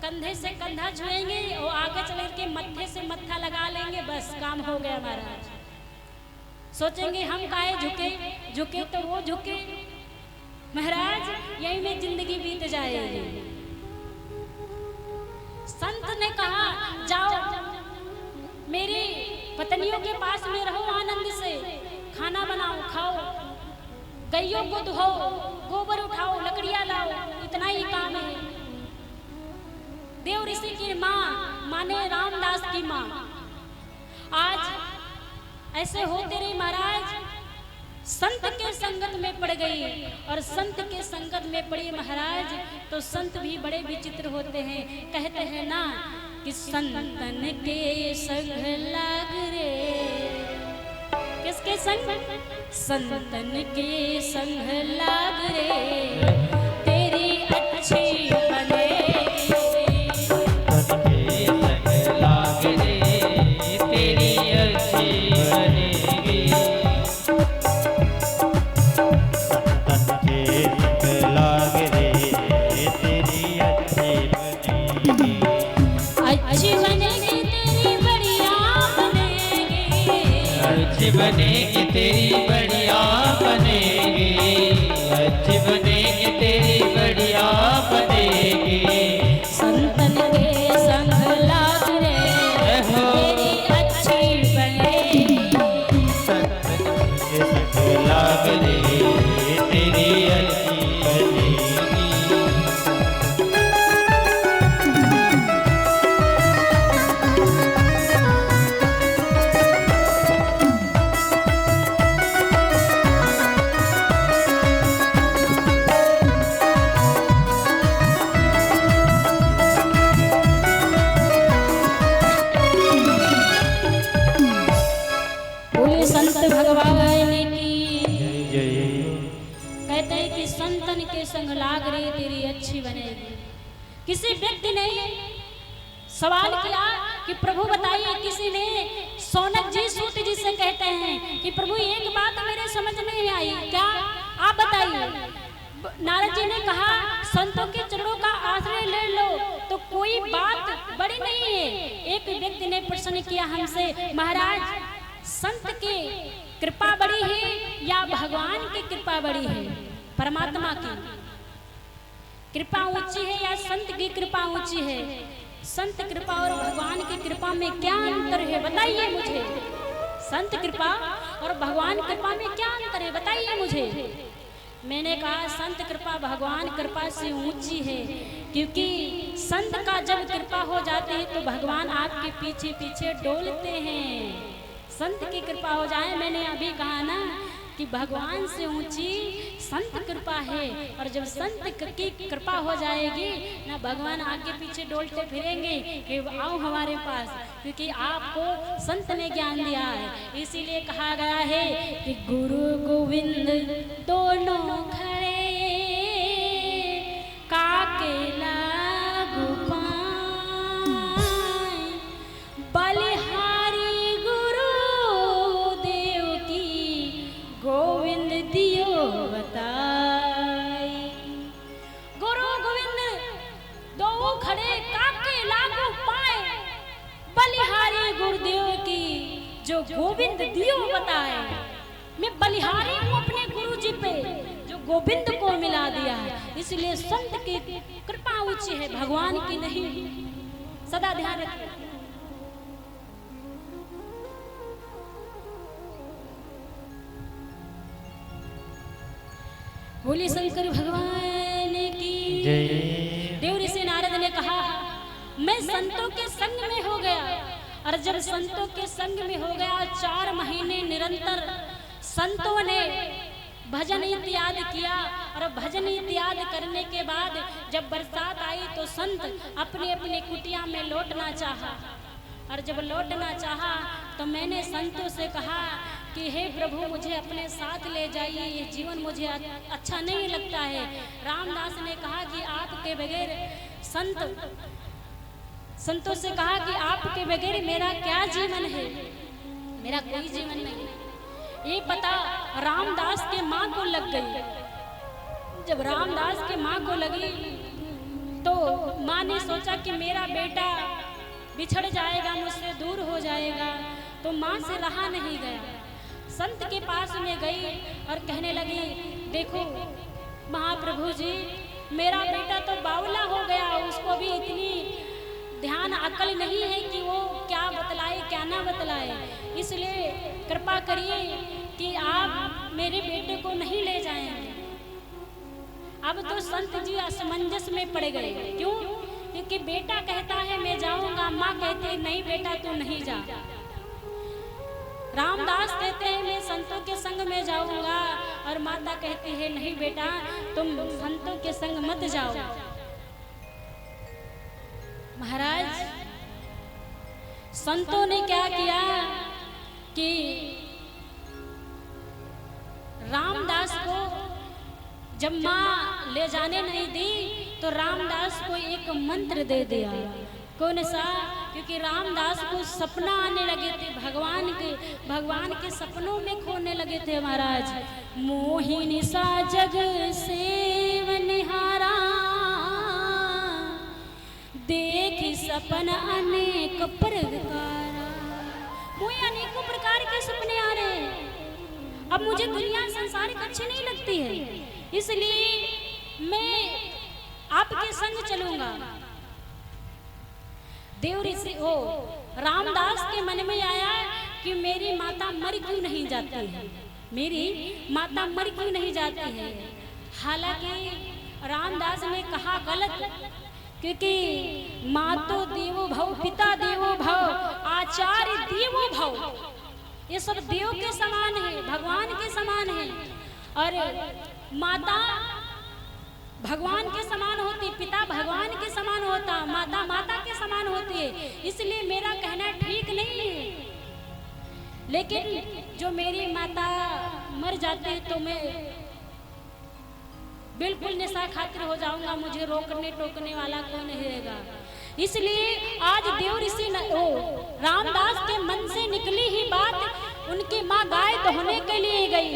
कंधे से कंधा छुएंगे और आगे चल के मत्थे से मत्था लगा लेंगे, बस काम हो गया महाराज। सोचेंगे हम काहे झुके, झुके तो वो झुके महाराज, यही में जिंदगी बीत जाएगी। संत ने कहा, जाओ मेरी पत्नियों के पास में रहो, आनंद से खाना बनाओ, खाओ, गैयों को धोओ, गोबर उठाओ, लकड़ियां लाओ, इतना ही काम है। देव ऋषि की माँ माने रामदास की माँ आज ऐसे होते रही महाराज, संत के संगत में पड़ गई, और संत के संगत में पड़ी महाराज तो संत भी बड़े विचित्र होते हैं। कहते हैं ना कि संतन के संग लाग रे, किसके संग? संतन के संग लाग रे, तेरी अच्छी बने, संतन के संग लाग रे, तेरी अच्छी बनेगी। अच्छी बनेगी तेरी बढ़िया बनेगी, अच्छी बनेगी तेरी बढ़िया बनेगी, अच्छी बनेगी तेरी बढ़िया बोले संत भगवान की। जय जय। कहते हैं कि संतन के संग लाग रे तेरी अच्छी बनेगी। किसी व्यक्ति ने सवाल किया कि प्रभु बताइए, किसी ने सौनक जी सूत जी से कहते हैं कि प्रभु एक बात मेरे समझ में नहीं आई, क्या आप बताइए। नारद जी ने कहा संतों के चरणों का आश्रय ले लो तो कोई बात बड़ी नहीं है। एक व्यक्ति ने प्रश्न किया हमसे, महाराज संत की कृपा बड़ी है या भगवान की कृपा बड़ी है? परमात्मा की कृपा ऊंची है या संत की कृपा ऊंची है? संत कृपा और भगवान की कृपा में क्या अंतर है बताइए मुझे। संत कृपा और भगवान कृपा में क्या अंतर है बताइए मुझे। मैंने कहा संत कृपा भगवान कृपा से ऊंची है, क्योंकि संत का जब कृपा हो जाती है तो भगवान आपके पीछे पीछे डोलते हैं। संत की कृपा हो जाए, मैंने अभी कहा ना कि भगवान से ऊंची संत कृपा है, और जब संत की कृपा हो जाएगी ना भगवान आगे पीछे डोलते फिरेंगे कि आओ हमारे पास, क्योंकि आपको संत ने ज्ञान दिया है। इसीलिए कहा गया है कि गुरु गोविंद दोनों खड़े काके लागू पाएं, बलिहारी गुरु देव की गोविंद दियो बताई। गुरु गोविंद दो खड़े काके लागू पाए, बलिहारी गुरुदेव की जो गोविंद दियो बताए। मैं बलिहारी हूँ अपने गुरु जी पे जो गोविंद को मिला दिया है। इसलिए संत की कृपा ऊंची है, भगवान की नहीं। सदा ध्यान रखिए। बोले शंकर भगवान की जय। देव ऋषि नारद ने कहा मैं संतों के संग में हो गया, और जब संतों के संग में हो गया 4 महीने निरंतर संतों ने भजन इत्यादि किया, और भजन इत्यादि करने के बाद जब बरसात आई तो संत अपने अपने कुटिया में लौटना चाहा, और जब लौटना चाहा तो मैंने संतों से कहा कि हे प्रभु मुझे अपने साथ ले जाइए, ये जीवन मुझे अच्छा नहीं लगता है। रामदास ने कहा कि आपके बगैर संतों से कहा कि आपके बगैर मेरा क्या जीवन है, मेरा कोई जीवन नहीं। ये पता रामदास के माँ को लग गई। जब रामदास के माँ को लगी तो माँ ने सोचा कि मेरा बेटा बिछड़ जाएगा, मुझसे दूर हो जाएगा, तो माँ से रहा नहीं गया। संत के पास में गई और कहने लगी देखो महाप्रभु जी, मेरा बेटा तो बावला हो गया, उसको भी इतनी ध्यान अकल नहीं है कि वो क्या बतलाए क्या ना बतलाए, इसलिए कृपा करिए कि आप मेरे बेटे को नहीं ले जाएंगे। अब तो संत जी असमंजस में पड़ गए। क्यों? क्योंकि बेटा कहता है मैं जाऊंगा, माँ कहती है नहीं बेटा तू नहीं जा। रामदास कहते हैं मैं संतों के संग में जाऊंगा, और माता कहती है नहीं बेटा तुम संतों के संग मत जाओ। महाराज संतों ने क्या किया कि रामदास को जब माँ ले जाने नहीं दी तो रामदास को एक मंत्र दे दिया। कौन सा? क्योंकि रामदास को सपना आने लगे थे, भगवान के सपनों में खोने लगे थे। महाराज मोहिनी सा जग सेवनहारा, देख सपन अनेक प्रकारा। मुझे अनेकों प्रकार के सपने आ रहे हैं। अब मुझे दुनिया संसारिक अच्छी नहीं लगती है, इसलिए मैं आपके संग चलूंगा। देव ऋषि रामदास के मन में आया कि मेरी माता मर क्यों नहीं जाती है, मेरी माता मर क्यों नहीं जाती है। हालांकि रामदास ने कहा गलत, क्योंकि मातो देवो भव, पिता देवो भव, आचार्य देवो भव, ये सब देव के समान है, भगवान के समान है। और माता भगवान के समान होती, पिता भगवान के समान होता, माता माता के समान होती है। इसलिए मेरा कहना ठीक नहीं है, लेकिन जो मेरी माता मर जाती तो मैं बिल्कुल निशा खातिर हो जाऊंगा, मुझे रोकने टोकने वाला कौन रहेगा। इसलिए आज देव ऋषि रामदास के मन से निकली ही बात, उनकी माँ गाय दोहने के लिए गई,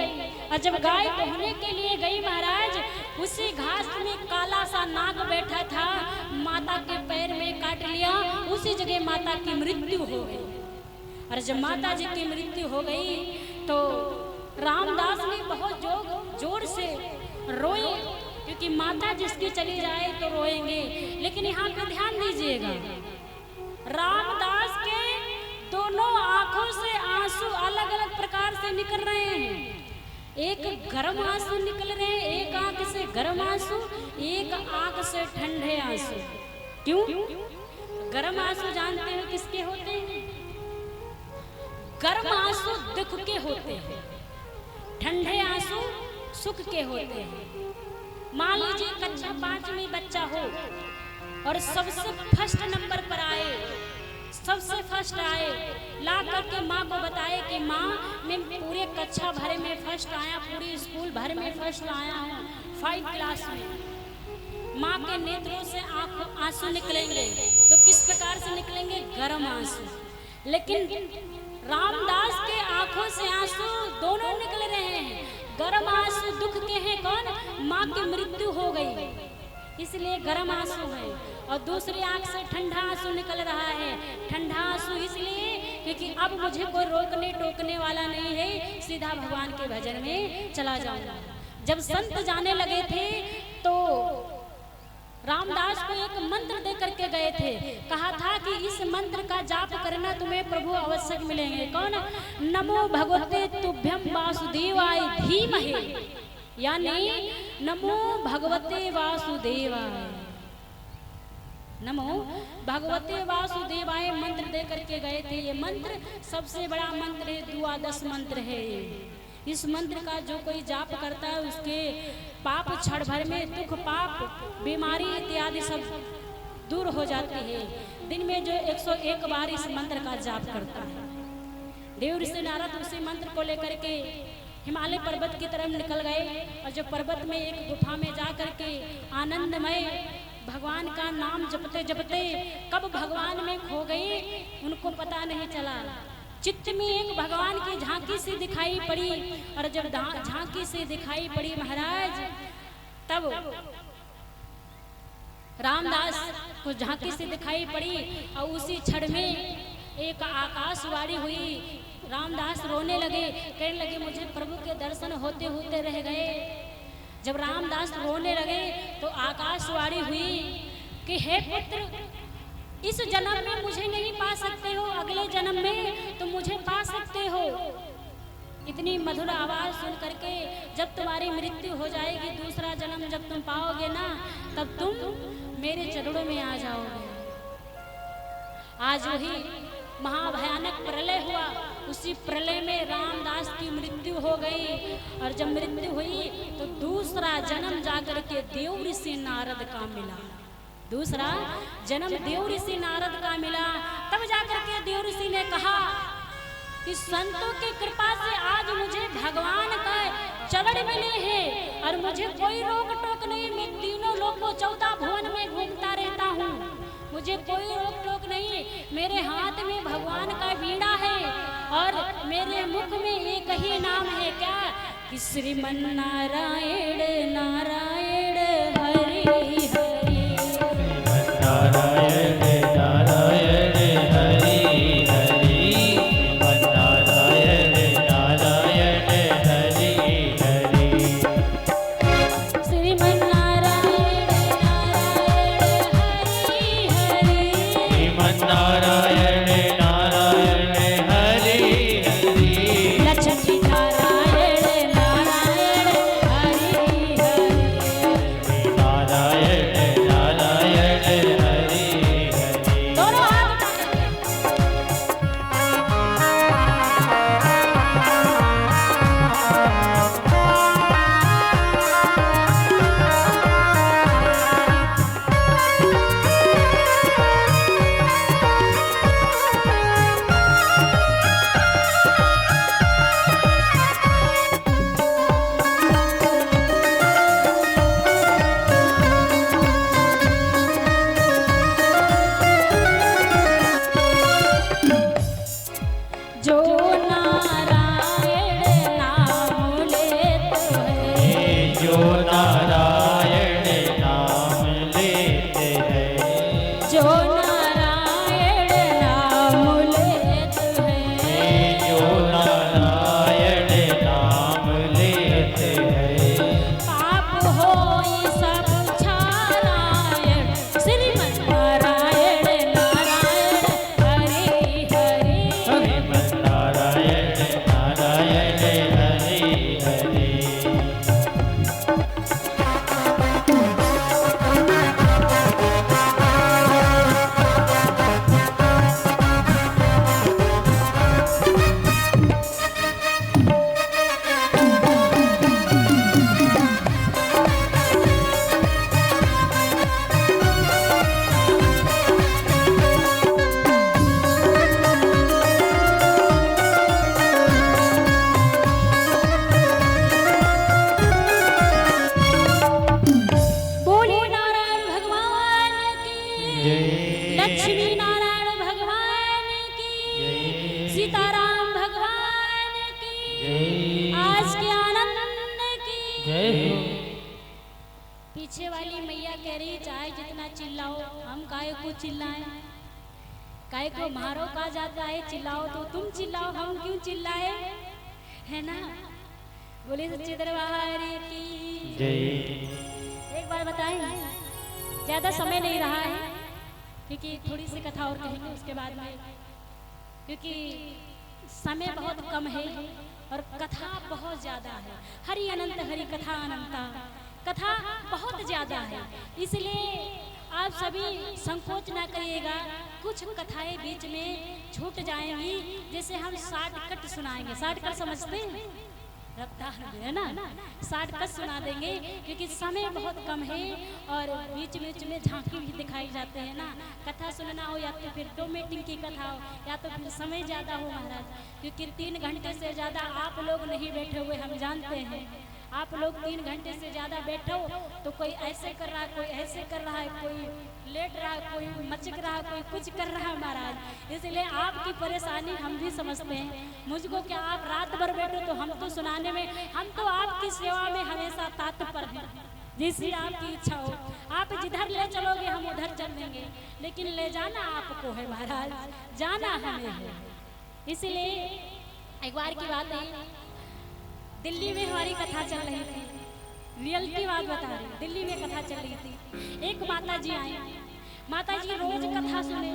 और जब गाय दोहने के लिए गई महाराज, उसी घास में काला सा नाग बैठा था, माता के पैर में काट लिया, उसी जगह माता की मृत्यु हो गई। और जब माता जी की मृत्यु हो गई तो रामदास ने बहुत जोर से रोए, क्योंकि माता जिसकी चली जाए तो रोएंगे। लेकिन यहाँ पे ध्यान दीजिएगा, रामदास के दोनों आंखों से आंसू अलग अलग प्रकार से निकल रहे हैं। एक गर्म आंसू निकल रहे हैं, एक आंख से गर्म आंसू, एक आंख से ठंडे आंसू। क्यों? गर्म आंसू जानते हो किसके होते हैं? गर्म आंसू दुख के होते हैं, ठंडे आंसू सुख के होते हैं। मान लीजिए कक्षा 5 में बच्चा हो और सबसे फर्स्ट नंबर पर आए, सबसे फर्स्ट आए, ला करके माँ को बताए कि माँ मैं पूरे कक्षा भर में फर्स्ट आया, पूरे स्कूल भर में फर्स्ट आया हूँ 5 क्लास में। माँ के नेत्रों से आंसू निकलेंगे तो किस प्रकार से निकलेंगे? गर्म आंसू। लेकिन रामदास के आंखों से आंसू दोनों निकल रहे हैं। गर्म आंसू दुख के हैं, कौन? माँ की मृत्यु हो गई, इसलिए गर्म आंसू है। और दूसरी आंख से ठंडा आंसू निकल रहा है। ठंडा आंसू इसलिए क्योंकि अब मुझे कोई रोकने टोकने वाला नहीं है, सीधा भगवान के भजन में चला जाऊंगा। जब संत जाने लगे थे तो रामदास को एक मंत्र दे करके गए थे, कहा था कि इस मंत्र का जाप करना तुम्हें प्रभु अवश्य मिलेंगे। कौन? नमो भगवते तुभ्यं वासुदेवाय धीमहि, यानी नमो भगवते वासुदेवाय, नमो भगवते वासुदेवाय मंत्र दे करके गए थे। ये मंत्र सबसे बड़ा मंत्र है, द्वादश मंत्र है। इस मंत्र का जो कोई जाप करता है उसके पाप क्षण भर में दुख, पाप, बीमारी इत्यादि सब दूर हो जाती है। दिन में जो 101 बार इस मंत्र का जाप करता है। देव ऋषि नारद उसी मंत्र को लेकर के हिमालय पर्वत की तरफ निकल गए, और जब पर्वत में एक गुफा में जा करके आनंदमय भगवान का नाम जपते जपते कब भगवान में खो गए उनको पता नहीं चला। चित्त में एक भगवान की झांकी सी दिखाई पड़ी, और जब झांकी से दिखाई पड़ी महाराज, तब रामदास को झांकी से दिखाई पड़ी, और उसी क्षण में एक आकाशवाणी हुई। रामदास रोने लगे, कहने लगे मुझे प्रभु के दर्शन होते होते रह गए। जब रामदास रोने लगे तो आकाशवाणी हुई कि हे पुत्र, इस जन्म में मुझे नहीं पा सकते हो, अगले जन्म में तुम मुझे पा सकते हो। इतनी मधुर आवाज सुन करके जब तुम्हारी मृत्यु हो जाएगी, दूसरा जन्म जब तुम पाओगे ना, तब तुम मेरे चरणों में आ जाओगे। आज वही महाभयानक प्रलय हुआ, उसी प्रलय में रामदास की मृत्यु हो गई। और जब मृत्यु हुई तो दूसरा जन्म जाकर के देव ऋषि नारद का मिला। दूसरा जन्म देव ऋषि नारद का मिला। तब जाकर के देव ऋषि ने कहा कि संतों की कृपा से आज मुझे भगवान का चरण मिले हैं, और मुझे कोई रोक टोक नहीं। मैं तीनों लोगों 14 भुवन में घूमता रहता हूँ, मुझे कोई रोक टोक नहीं। मेरे हाथ में भगवान का वीणा है, और मेरे मुख में एक ही नाम है, क्या? कि श्रीमन नारायण नारायण हरि हरि, नारायण नारायण हरि हरि, नारायण नारायण हरि हरि, श्रीमन नारायण नारायण हरि हरि, श्रीमन नारायण नारायण हरि हरि, लक्ष्मी नारायण नारायण हरि हरि, नारायण सीताराम भगवान की जय। आज के आनंद की जय हो। पीछे वाली मैया कह रही चाहे जितना चिल्लाओ हम काहे को चिल्लाएं, काहे को मारो कहा जाता है, चिल्लाओ तो तुम चिल्लाओ हम क्यों चिल्लाए, है ना। बोले सच्चे दरबार की जय। एक बार बताएं, ज्यादा समय नहीं रहा है क्योंकि थोड़ी सी कथा और कहेंगे उसके बाद में, क्योंकि समय बहुत कम है और कथा बहुत ज्यादा है। हरि अनंत हरि कथा अनंता, कथा बहुत ज्यादा है, इसलिए आप सभी संकोच ना करिएगा। कुछ कथाएं बीच में छूट जाएंगी, जैसे हम शॉर्टकट सुनाएंगे। शॉर्टकट समझते हैं, रफ्तार है ना, शॉर्टकट सुना देंगे क्योंकि समय बहुत कम है और बीच बीच में झांकी भी दिखाई जाते हैं ना। कथा सुनना हो या तो फिर 2 मीटिंग की कथा हो या तो फिर समय ज़्यादा हो महाराज, क्योंकि 3 घंटे से ज़्यादा आप लोग नहीं बैठे हुए, हम जानते हैं। आप लोग 3 घंटे से ज़्यादा बैठो तो कोई ऐसे कर रहा है, कोई ऐसे कर रहा है, कोई लेट रहा है, कोई मचक रहा है, कोई कुछ कर रहा है महाराज। इसलिए आपकी परेशानी हम भी समझते हैं। मुझको क्या आप रात भर बैठो तो हम तो सुनाने में, हम तो आपकी सेवा में हमेशा तत्पर हैं। जैसी आपकी इच्छा हो, आप जिधर ले चलोगे हम उधर चल देंगे, लेकिन ले जाना आपको है महाराज, जाना हमें है। इसलिए एक बार की बात है, दिल्ली में हमारी कथा चल रही थी, रियलिटी बात बता रही, दिल्ली में कथा चल रही थी। एक माता जी आई, माता जी रोज कथा सुने,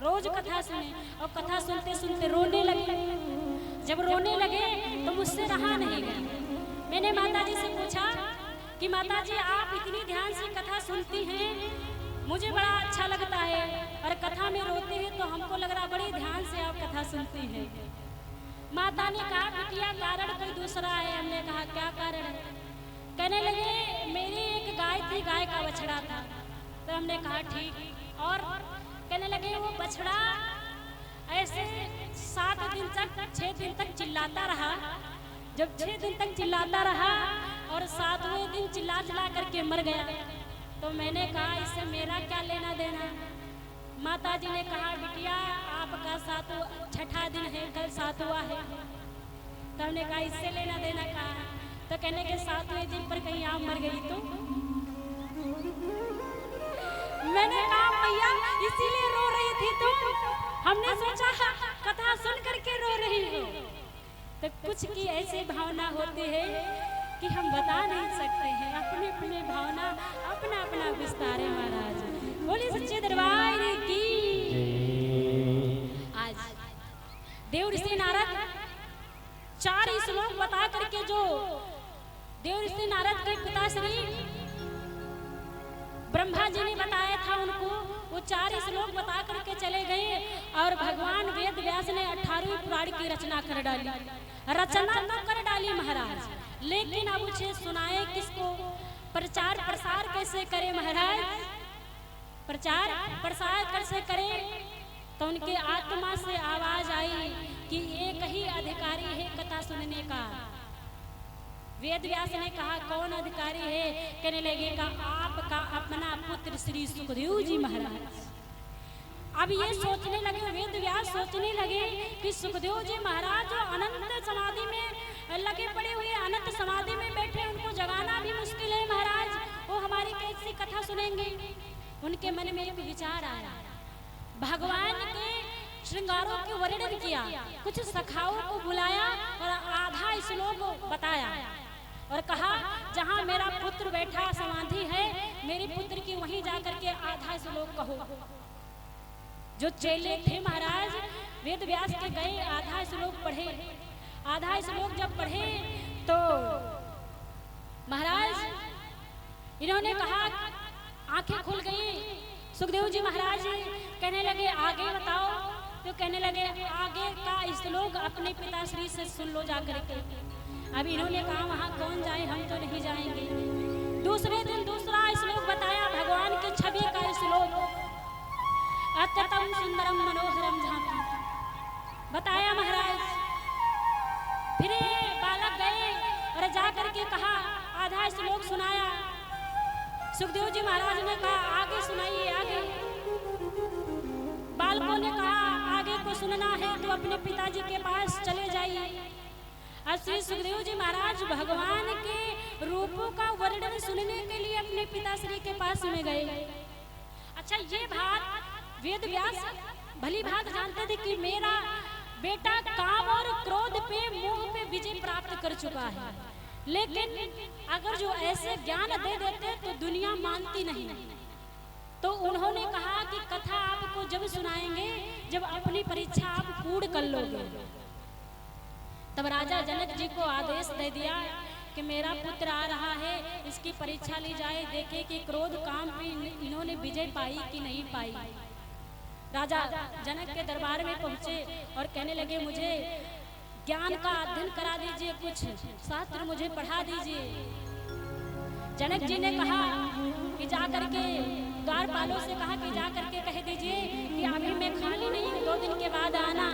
रोज कथा सुने और कथा सुनते सुनते रोने लगे। जब रोने लगे तो मुझसे रहा नहीं गया। मैंने माता जी से पूछा कि माता जी आप इतनी ध्यान से कथा सुनती हैं, मुझे बड़ा अच्छा लगता है, और कथा में रोते हैं तो हमको लग रहा बड़े ध्यान से आप कथा सुनती हैं। माता ने कहा बिटिया कारण कोई दूसरा है। हमने कहा क्या कारण है? कहने लगे मेरी एक गाय थी, गाय का बछड़ा था। तो हमने कहा ठीक, और कहने लगे वो बछड़ा ऐसे 7 दिन तक 6 दिन तक चिल्लाता रहा। जब 6 दिन तक चिल्लाता रहा और 7वें दिन चिल्ला चिल्ला करके मर गया। तो मैंने कहा इससे मेरा क्या लेना देना। माता जी ने कहा बिटिया आपका 6ठा दिन है, कल 7वां है। तो हमने कहा इससे लेना देना कहा। तो कहने के 7वें दिन पर कहीं आप मर गई तो? मैंने कहा मैया इसीलिए रो रही थी तुम, हमने सोचा कथा सुन करके रो रही हो। तो कुछ की ऐसी भावना होती है कि हम बता नहीं सकते हैं, अपने अपने भावना अपना अपना विस्तार है महाराज। बोलिए सच्चे दरबार की। आज देव ऋषि नारद 4 श्लोक बता करके, जो देव ऋषि नारद के पिता श्री ब्रह्मा जी ने बताया था उनको, वो 4 श्लोक बता करके चले गए और भगवान वेद व्यास ने 18वें पुराण की रचना कर डाली। रचना तो कर डाली महाराज, लेकिन अब उसे सुनाए किसको, प्रचार प्रसार कैसे करे महाराज, प्रचार प्रसार कैसे करे। तो उनके आत्मा से आवाज आई कि एक ही अधिकारी है कथा सुनने का। वेद व्यास ने कहा कौन अधिकारी है? कहने लगे का आपका अपना पुत्र श्री सुखदेव जी महाराज। अब ये सोचने लगे, वेद व्यास सोचने लगे कि सुखदेव जी महाराज जो अनंत समाधि में लगे पड़े हुए, अनंत समाधि में बैठे, उनको जगाना भी मुश्किल है महाराज, वो हमारी कैसी कथा सुनेंगे। उनके मन में एक विचार आया, भगवान के श्रृंगारों के वर्णन किया, कुछ सखाओं को बुलाया और आधा श्लोक बताया और कहा जहां मेरा पुत्र बैठा समाधि है, मेरे पुत्र की वहीं जाकर के आधा श्लोक कहो। जो चेले थे महाराज वेद व्यास के गए, आधा श्लोक पढ़े। आधा श्लोक जब पढ़े तो महाराज इन्होंने कहा, आंखें खुल गई। सुखदेव जी महाराज कहने लगे आगे बताओ। तो कहने लगे आगे का श्लोक अपने पिताश्री से सुन लो जाकर के। अब इन्होंने कहा वहां कौन जाए, हम तो नहीं जाएंगे। दूसरे दिन दूसरा श्लोक बताया, भगवान की छवि का श्लोक, अत्यंतम सुंदरम मनोहरम झांकी बताया महाराज। फिर बालक गए और जाकर के कहा, आधा श्लोक सुनाया। सुखदेव जी महाराज ने कहा आगे सुनाइए आगे। बालकों ने कहा आगे को सुनना है तो अपने पिताजी के पास चले जाइए। और श्री सुखदेव जी महाराज भगवान के रूपों का वर्णन सुनने के लिए अपने पिताश्री के पास में गए। अच्छा, ये बात वेद व्यास भली भांति जानते थे कि मेरा बेटा काम और क्रोध पे मोह पे विजय प्राप्त कर चुका है, लेकिन अगर जो ऐसे ज्ञान दे देते तो दुनिया मानती नहीं। तो उन्होंने कहा कि कथा आपको जब सुनाएंगे जब अपनी परीक्षा आप पूर्ण कर लोगे। तब राजा जनक जी को आदेश दे दिया कि मेरा पुत्र आ रहा है, इसकी परीक्षा ली जाए, देखे कि क्रोध काम पे इन्होंने विजय पाई कि नहीं पाई। राजा जनक के दरबार में पहुंचे और कहने लगे मुझे ज्ञान का अध्ययन करा दीजिए, कुछ शास्त्र मुझे पढ़ा दीजिए। जनक जी ने कहा कि जा करके द्वारपालों से कहा कि जा करके कह दीजिए कि अभी मैं खाली नहीं हूँ, 2 दिन के बाद आना,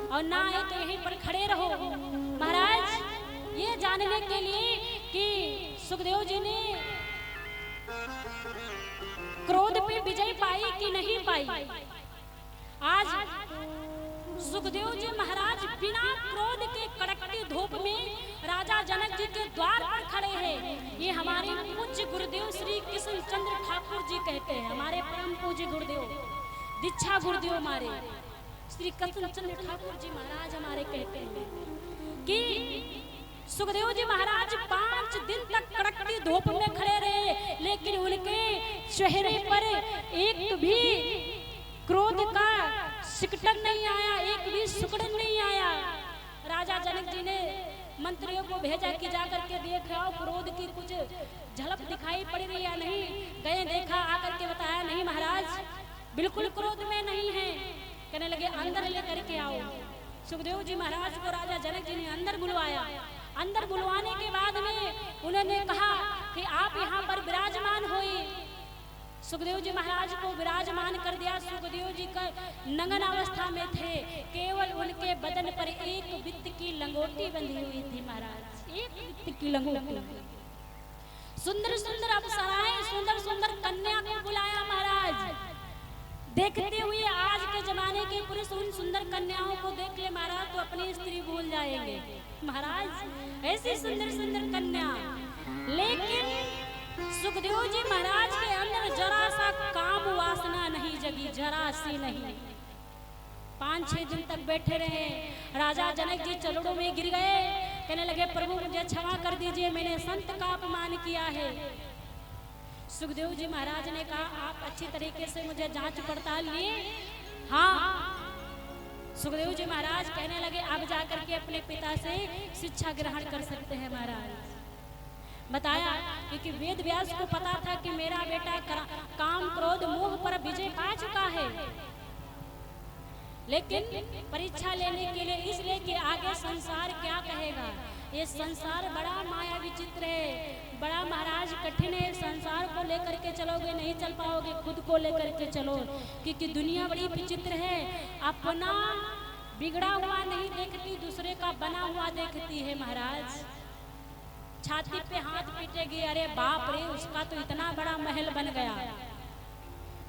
और ना आए तो यहीं पर खड़े रहो। महाराज ये जानने के लिए कि सुखदेव जी ने क्रोध पे विजय पाई कि नहीं पाई, आज सुखदेव जी महाराज बिना क्रोध के कड़कती धूप में राजा जनक जी के द्वार पर खड़े हैं। ये हमारे पूज्य गुरुदेव श्री कृष्ण चंद्र ठाकुर जी कहते हैं, हमारे परम पूज्य गुरुदेव दीक्षा गुरुदेव हमारे श्री कृष्ण चंद्र ठाकुर जी महाराज हमारे कहते हैं कि सुखदेव जी महाराज 5 दिन तक कड़कती धूप में खड़े रहे, लेकिन उनके चेहरे पर एक भी क्रोध का सिकटन नहीं आया, एक भी सुकड़न नहीं आया। राजा जनक जी ने मंत्रियों को भेजा कि जाकर के देख आओ क्रोध की कुछ झलक दिखाई पड़ रही है नहीं। गए, देखा, आकर के बताया नहीं महाराज बिल्कुल क्रोध में नहीं है। कहने लगे अंदर लेकर के आओ। सुखदेव जी महाराज को राजा जनक जी ने अंदर बुलवाया। अंदर बुलवाने के बाद में उन्होंने कहा कि आप यहाँ पर विराजमान होइए। सुखदेव जी महाराज को विराजमान कर दिया। सुखदेव जी का नंगन अवस्था में थे, केवल उनके बदन पर एक वित्त की लंगोटी बंधी हुई थी महाराज, एक वित्त की लंगोटी। सुंदर सुंदर अप्सराएं, सुंदर सुंदर कन्या को बुलाया महाराज। देखते हुए आज के जमाने के पुरुष उन सुंदर कन्याओं को देख ले महाराज तो अपनी स्त्री भूल जाएंगे महाराज, ऐसी सुंदर सुंदर कन्या। लेकिन सुखदेव जी महाराज के अंदर जरा सा काम वासना नहीं जगी, जरा सी नहीं। 5-6 दिन तक बैठे रहे। राजा जनक जी चरणों में गिर गए, कहने लगे प्रभु मुझे क्षमा कर दीजिए, मैंने संत का अपमान किया है। सुखदेव जी महाराज ने कहा आप अच्छी तरीके से मुझे जांच पड़ताल लिए। हाँ, सुखदेव जी महाराज कहने लगे अब जाकर के अपने पिता से शिक्षा ग्रहण कर सकते हैं महाराज। बताया क्योंकि वेद व्यास को पता था कि मेरा बेटा काम क्रोध मोह पर विजय पा चुका है, लेकिन परीक्षा लेने के लिए इसलिए कि आगे संसार क्या कहेगा। ये संसार बड़ा माया विचित्र है, बड़ा महाराज कठिन है। संसार को लेकर के चलोगे नहीं चल पाओगे, खुद को लेकर के चलो, क्योंकि दुनिया बड़ी विचित्र है। अपना बिगड़ा हुआ नहीं देखती, दूसरे का बना हुआ देखती है महाराज। छाती पे हाथ पीटेगी, अरे बाप रे उसका तो इतना बड़ा महल बन गया।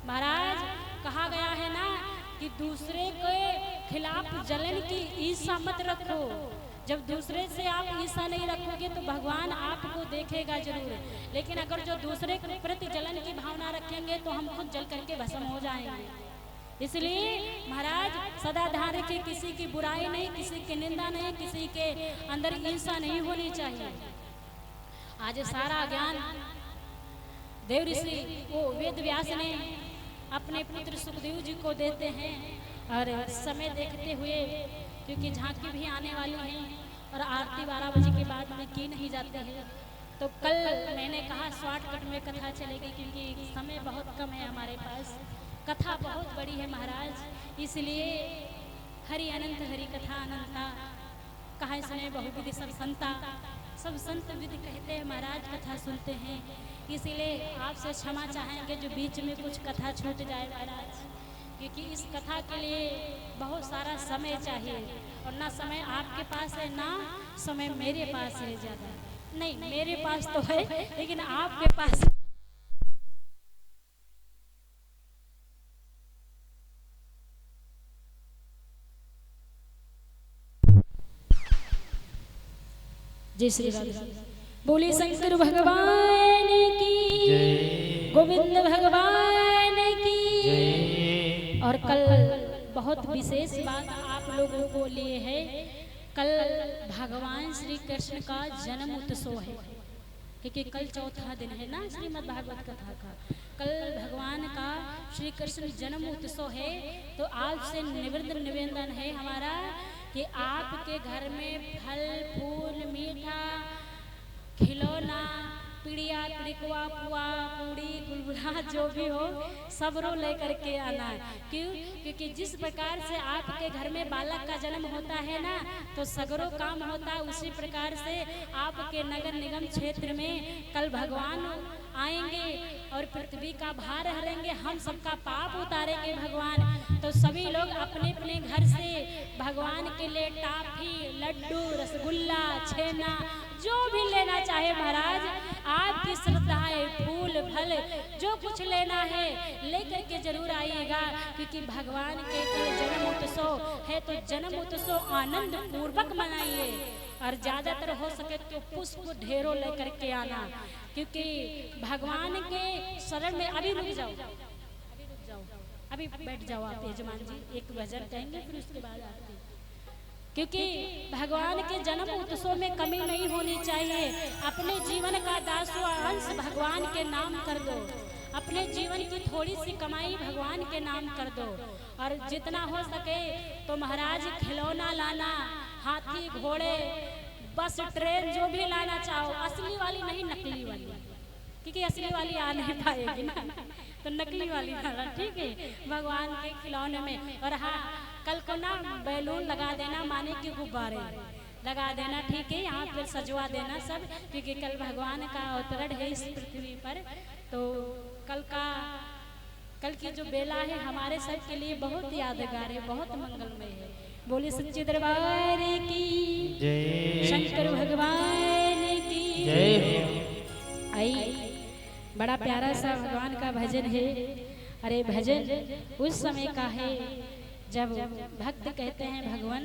महाराज कहा गया है ना कि दूसरे के खिलाफ जलन की ईर्ष्या मत रखो। जब दूसरे से आप ईर्ष्या नहीं रखोगे तो भगवान आपको देखेगा जरूर, लेकिन अगर जो दूसरे के प्रति जलन की भावना रखेंगे तो हम खुद जल करके भस्म हो जाएंगे। इसलिए महाराज सदा ध्यान रखिए, किसी की बुराई नहीं, किसी की निंदा नहीं, किसी के अंदर ईर्ष्या नहीं होनी चाहिए। आज सारा ज्ञान देव ऋषि वो वेद व्यास ने अपने पुत्र सुखदेव जी को देते हैं। और समय देखते हुए क्योंकि झांकी भी आने वाली है और आरती 12 बजे के बाद में की नहीं जाती है, तो कल मैंने कहा शॉर्टकट में कथा चलेगी क्योंकि समय बहुत कम है हमारे पास। कथा बहुत बड़ी है महाराज, इसलिए हरि अनंत हरि कथा अनंता कहा सुने बहुविधि सब संता, सब संत विधि कहते हैं महाराज, कथा सुनते हैं। इसीलिए आपसे क्षमा चाहेंगे जो बीच में कुछ कथा छूट जाए महाराज, क्योंकि इस कथा के लिए बहुत सारा समय चाहिए और ना समय आपके पास है ना समय मेरे पास है। ज़्यादा नहीं, मेरे पास तो है लेकिन आपके पास जय श्री राधे। बोले शंकर भगवान की जय, गोविंद भगवान की जय। और कल बहुत विशेष बात आप लोगों को लिए है। कल भगवान श्री कृष्ण का जन्म उत्सव है, क्योंकि कल चौथा दिन है ना श्रीमद् भागवत कथा का। कल भगवान का श्री कृष्ण जन्म उत्सव है। तो आपसे निवेदन है हमारा कि आपके घर में फल फूल मीठा खिलौना पिड़िया पिड़कुआ पुआ पूड़ी गुलगुला जो भी हो सब रो लेकर के आना। क्यों? क्योंकि जिस प्रकार से आपके घर में बालक का जन्म होता है ना तो सगरों काम होता है, उसी प्रकार से आपके नगर निगम क्षेत्र में कल भगवान आएंगे और पृथ्वी का भार हरेंगे, हम सबका पाप उतारेंगे भगवान। तो सभी लोग अपने अपने घर से भगवान के लिए टाफी लड्डू रसगुल्ला छेना जो भी लेना चाहे महाराज, आपकी श्रद्धाएं फूल फल जो कुछ लेना है लेकर के जरूर आइएगा। क्योंकि भगवान के कल जन्म उत्सव है तो जन्म उत्सव आनंद पूर्वक मनाइए और ज्यादातर हो सके तो पुष्प ढेरों लेकर के आना। क्योंकि भगवान के शरण में अभी रुक जाओ, अभी बैठ जाओ आप यजमान जी, एक भजन कहेंगे फिर उसके बाद आते। क्योंकि भगवान के जन्म उत्सव में कमी नहीं होनी चाहिए। अपने जीवन का 10वां अंश भगवान के नाम कर दो, अपने जीवन की थोड़ी सी कमाई भगवान के नाम कर दो और जितना हो सके तो महाराज खिलौना लाना, हाथी घोड़े बस ट्रेन जो भी लाना चाहो, असली वाली नहीं नकली वाली, क्योंकि असली वाली आ नहीं पाएगी ना तो नकली वाली लाना, ठीक है, भगवान के खिलौने में। और हाँ कल को ना बैलून लगा देना, माने कि गुब्बारे लगा देना, ठीक है, यहाँ पे सजवा देना सब, क्योंकि कल भगवान का अवतरण है इस पृथ्वी पर। तो कल की जो बेला है हमारे सब के लिए बहुत यादगार है, बहुत मंगलमय है। बोले सच्चे दरबार की जय, शंकर भगवान की जय। आई बड़ा प्यारा सा भगवान का भजन है। अरे भजन उस समय का है जब भक्त कहते हैं भगवान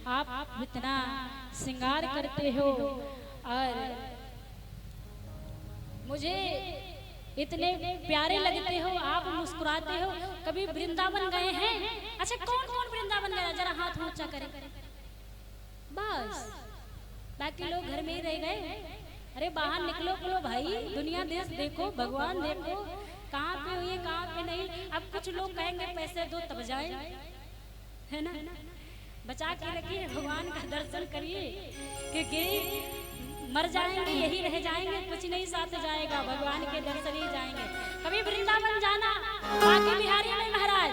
आप इतना श्रृंगार करते हो और मुझे इतने प्यारे लगते हो, आप मुस्कुराते हो। कभी वृंदावन गए हैं? अच्छा कौन कौन वृंदावन गया? जरा हाथ ऊंचा करें। बस बाकी लोग घर में ही रह गए। अरे बाहर निकलो बोलो भाई, दुनिया देश देखो, भगवान देखो, कहाँ पे हुई कहाँ पे नहीं। अब कुछ लोग कहेंगे पैसे दो तब जाए, है ना, बचा के रखिए, भगवान का दर्शन करिए, क्योंकि मर जाएंगे यही रह जाएंगे, कुछ नहीं साथ जाएगा, भगवान के दर्शन ही जाएंगे। कभी वृंदावन जाना, बाकी बिहारी में महाराज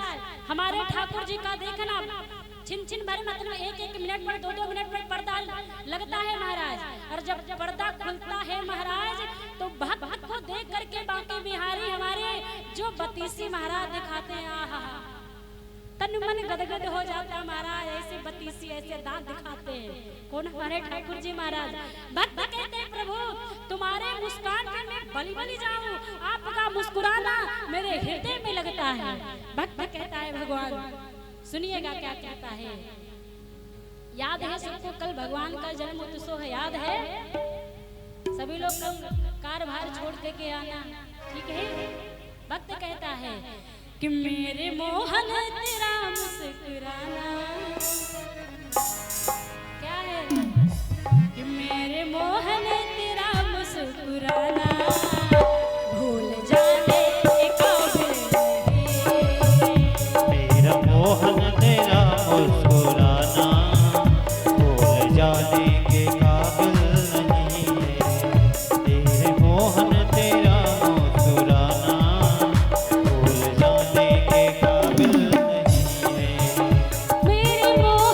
हमारे ठाकुर जी का देखना, छिन छिन भर मतलब एक मिनट पर 2 मिनट पर पर्दा लगता है महाराज। और जब पर्दा खुलता है महाराज तो भक्त को देख करके बाकी बिहारी हमारे जो बतीसी महाराज दिखाते हैं, आहा तन मन गदगद हो जाता महाराज, ऐसे बतीसी ऐसे दांत दिखाते हैं। कौन? हमारे ठाकुर जी महाराज। भक्त कहते हैं प्रभु तुम्हारे मुस्कान पे मैं बलि बलि जाऊं, आपका मुस्कुराना मेरे हृदय में लगता है। भक्त कहता है भगवान, सुनिएगा क्या कहता है। याद है सबको कल भगवान का जन्म उत्सव है, याद है? सभी लोग कल कारभार छोड़ के आना, ठीक है? भक्त कहता है कि मेरे मोहन तेरा मुस्कुराना, क्या है कि मेरे मोहन तेरा मुस्कुराना भूल जाने के काबिल नहीं। मेरा मोहन तेरा मुस्कुराना भूल जाने के काबिल नहीं है। तेरे मोहन तेरा मुस्कुराना भूल जाने के काबिल नहीं है। मेरे मोहन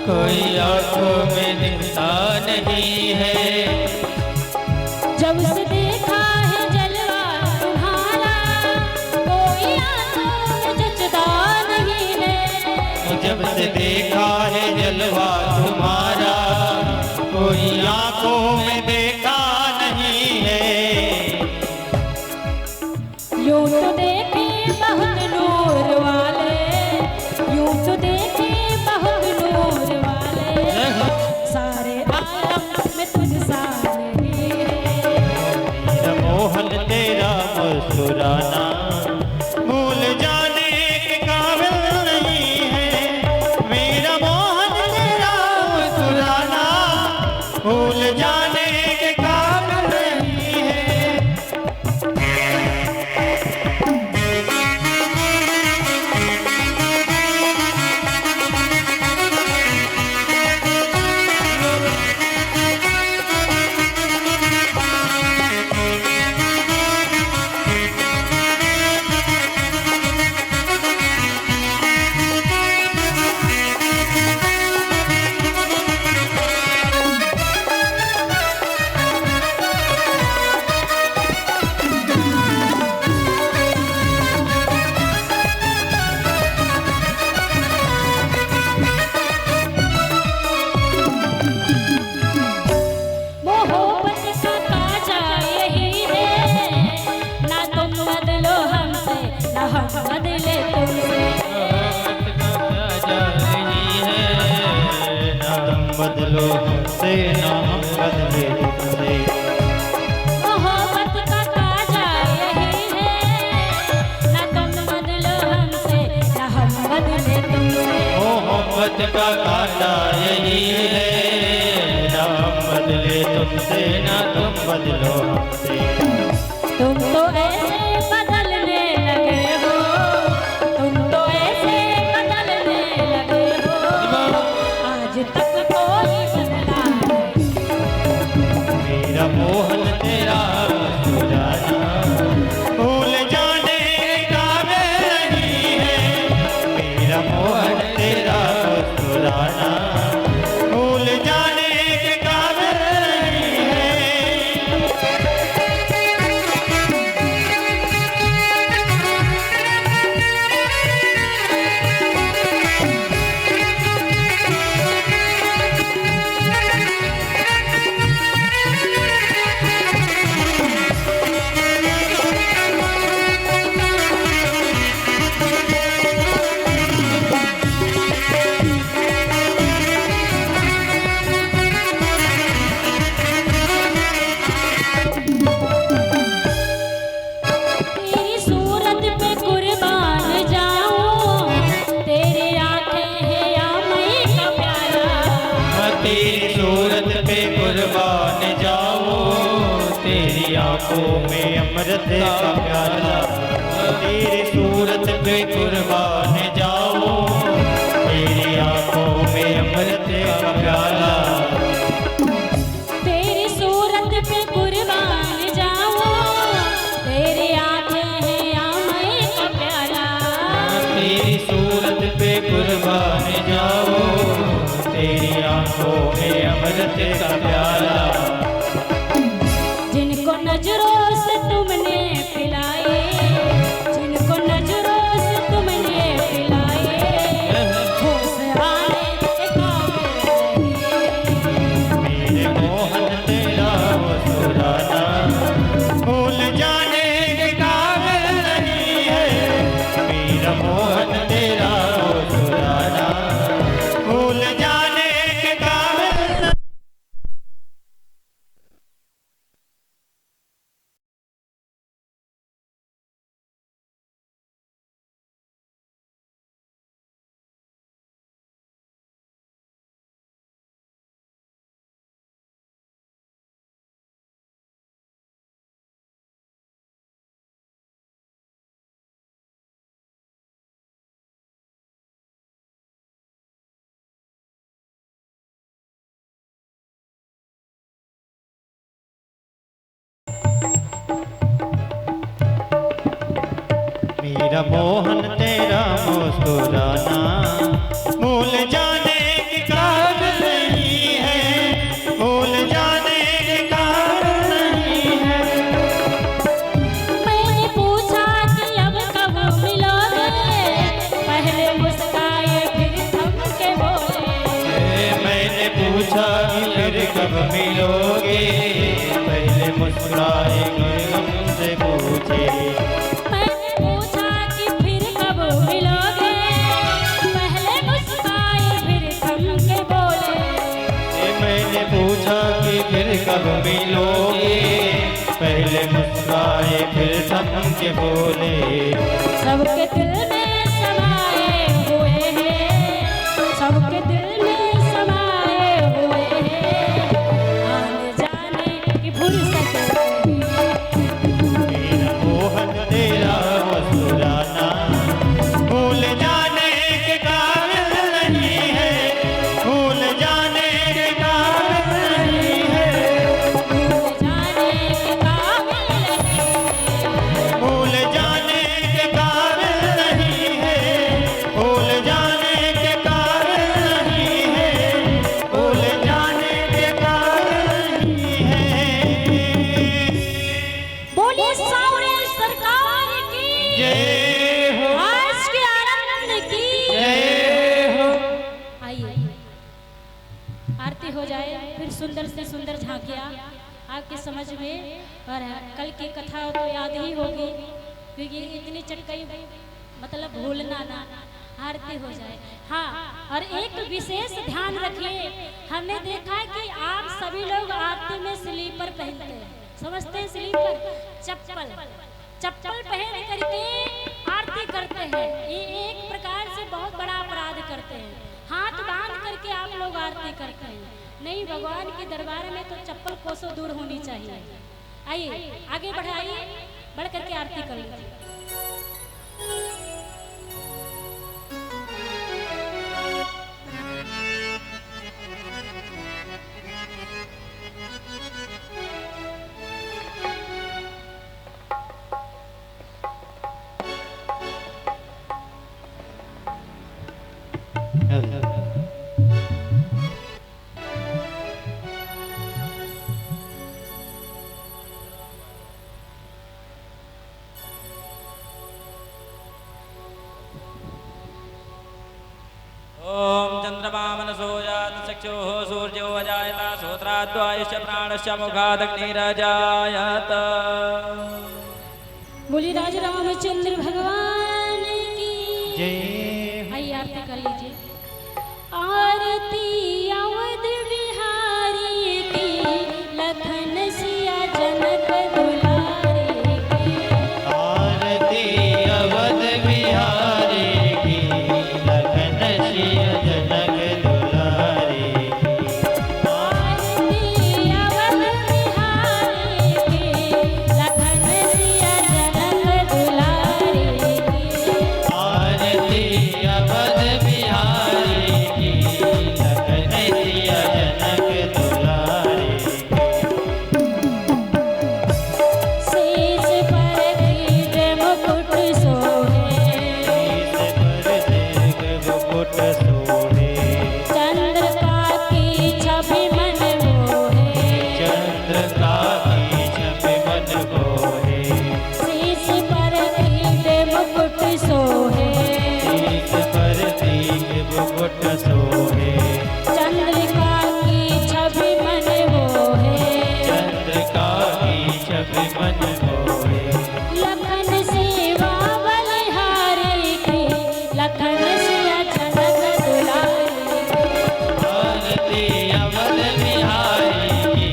कोई आंखों में दिखता नहीं है। जब से देखा है जलवा तुम्हारा, कोई आंखों में जचता नहीं है। जब से देखा है जलवा तुम्हारा, कोई आंखों में देखा नहीं है। यूं तो देखे बहुत नूर वाले, यूं तो देखे बहुत नूर वाले, सारे आलम में तुझ सा नहीं है। मेरा मोहन तेरा मुस्कुराना भूल जाने के काबिल नहीं है। मेरा मोहन तेरा मुस्कुराना भूल जाने के काबिल नहीं है। मोहब्बत का काजा यही है, ना तुम बदलो हमसे, ना हम बदले तुमसे। ना तुम बदलो हमसे, ना हम बदले तुमसे। मोहब्बत का काजा यही है, ना तुम बदलो हमसे, ना हम बदले तुमसे। मोहब्बत का काटा यही है, ना हम बदले तुमसे, ना तुम बदलो हमसे। तुम तो ऐसे बदलने लगे हो, तुम तो ऐसे बदलने लगे हो, आज तक कोई बदला नहीं। मेरा मोहन तेरा मुस्कुराना भूल जाने का नहीं है। मेरा मोहन तेरा मुस्कुराना भूल जाने के काबिल नहीं है। तेरी सूरत पे कुर्बान जाऊं, तेरी आंखें हैं या मई का प्याला। तेरी सूरत पे कुर्बान जाओ, तेरी आंखों में अमृत का प्याला। तेरी सूरत पे कुर्बान जाओ, तेरी आंखों में अमृत का प्याला। तेरी सूरत पे कुर्बान जाऊं, तेरी आंखें हैं या मई का प्याला। तेरी सूरत पे कुर्बान जाओ, तेरी आंखों में अमृत का प्याला। जिनको नजरों से तुमने पिलाए, जिनको नजरों से तुमने पिलाए, होश आने के काबिल नहीं। मेरे मोहन तेरा मुस्कुराना भूल जाने के काबिल नहीं है। मेरा मोहन तेरा मुस्कुराना भूल जाने के काबिल नहीं। मेरा मोहन तेरा मुस्कुराना भूल जाने की पूछा कि फिर कब मिलोगे, पहले मुस्कुराए फिर हमसे पूछे। मैंने पूछा कि फिर कब मिलोगे, पहले मुस्कुराए फिर थम के बोले। मैंने पूछा कि फिर कब मिलोगे, पहले मुस्कुराए फिर थम के बोले। सबके दिल में समाए हुए हैं, सबके दिल में समाए हुए हैं, आने जाने की फुर्सत मेरा मोहन तेरा मुस्कुराना भूल जाने के काबिल नहीं है, भूल जाने के काबिल नहीं है, भूल जाने के काबिल नहीं है, भूल जाने के काबिल नहीं है, भूल जाने के काबिल नहीं है, भूल जाने के काबिल नहीं है। बोली सावरे सरकार की जय हो, आज के आनंद की जय हो। आइए आरती हो जाए, फिर सुंदर से सुंदर झांकियाँ आपके समझ में, और कल की कथा तो याद ही होगी, क्योंकि इतनी चटकई मतलब भूलना ना। आरती हो जाए। हाँ, और एक विशेष ध्यान रखिए, हमने देखा है कि आप सभी लोग आरती में स्लीपर पहनते हैं, समझते हैं स्लीपर, चप्पल चप्पल पहन करके आरती करते हैं। ये एक प्रकार से बहुत बड़ा अपराध करते हैं। हाथ बांध करके आप लोग आरती करते हैं। नहीं, भगवान के दरबार में तो चप्पल कोसों दूर होनी चाहिए। आइए आगे बढ़ाइए, बढ़ करके आरती कर लीजिए। ओम चंद्रमा मनसो जात चक्षुः सूर्यो अजायत श्रोत्राद्वायुश्च प्राणश्च मुखादग्निरजायत। बोली राजा रामचंद्र भगवान की जय। आइए आरती कर लीजिए। आरती अवध बिहारी की, लखन सिया जनक दुलारे की। आरती अवध बिहारी की, लखन सिया जनक दुलारे की। आरती अवध बिहारी की, लखन सिया जनक दुलारे की। आरती अवध बिहारी की, लखन सिया जनक दुलारे की। शीश पर कीट मुकुट सोहे, शीश पर दीर्घ मुकुट सोहे। चंद्र का की छवि मन मोहे। चंद्र का की छवि मन मोहे। शीश पर कीट मुकुट सोहे, शीश पर दीर्घ मुकुट सोहे। चंद्रिका की छवि मन मोहे। चंद्र का की छवि मन मोहे। लखन सेवा बलिहारी की, लखन सिया जनक दुलारी की। आरती अवध बिहारी की,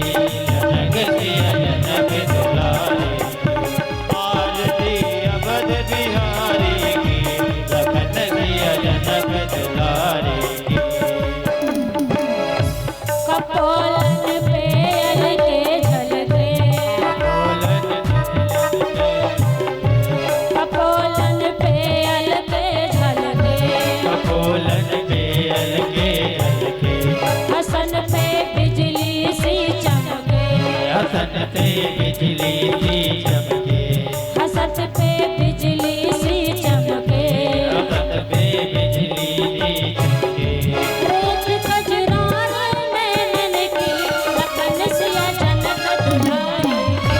जनक सिया जनक दुलारे की। आरती अवध बिहारी की, लखन सिया जनक दुलारे की। कपोलन पे अलके झलके, कपोलन पे अलके झलके। कपोलन पे अलके अलके। हसन पे बिजली सी चमके, हसन पे बिजली सी चमके। हसत पे बिजली सी चमके। हसन पे बिजली सी चमके। रेख खजरान नैनन की, लखन सिया जनक दुलारी की।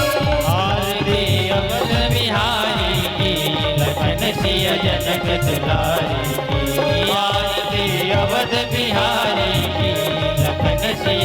आरती अवध बिहारी की, लखन सिया जनक दुलारी की। आरती अवध बिहारी की, लखन सिया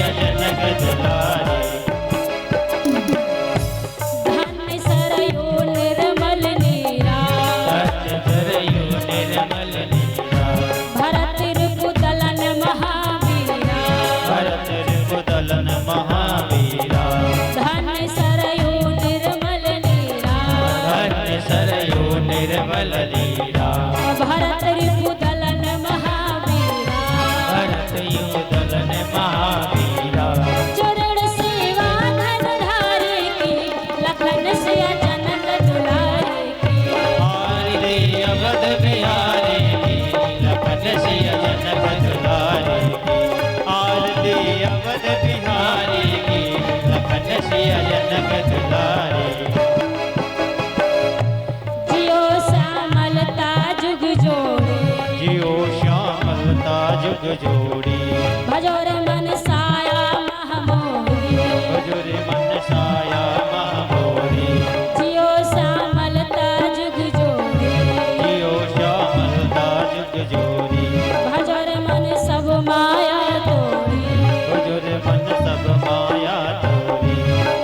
युदलन महावीरा चरण सेवा धनधारी की लखन सिया जनक दुलारी की आरती अवध बिहारी की लखन सिय जनक दुलारी की आरती अवध बिहारी की लखन सिय जनक दुलारी जियो श्यामलता जुग जोड़े जियो श्यामलता जुग जोड़ी भजोर मन साया महामोही भजुर मन साया महामोरी जियो श्यामलता जुग जोड़े जियो श्यामलता जुग जोड़ी भजोर मन सब माया तोड़ी भजुर मन सब माया तोरी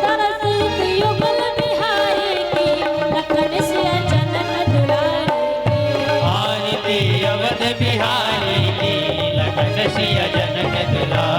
तरसित युगल बिहारी की लखन सिया जनक दुलारी की आरती अवध बिहारी की लखन सिय जनक दुलारी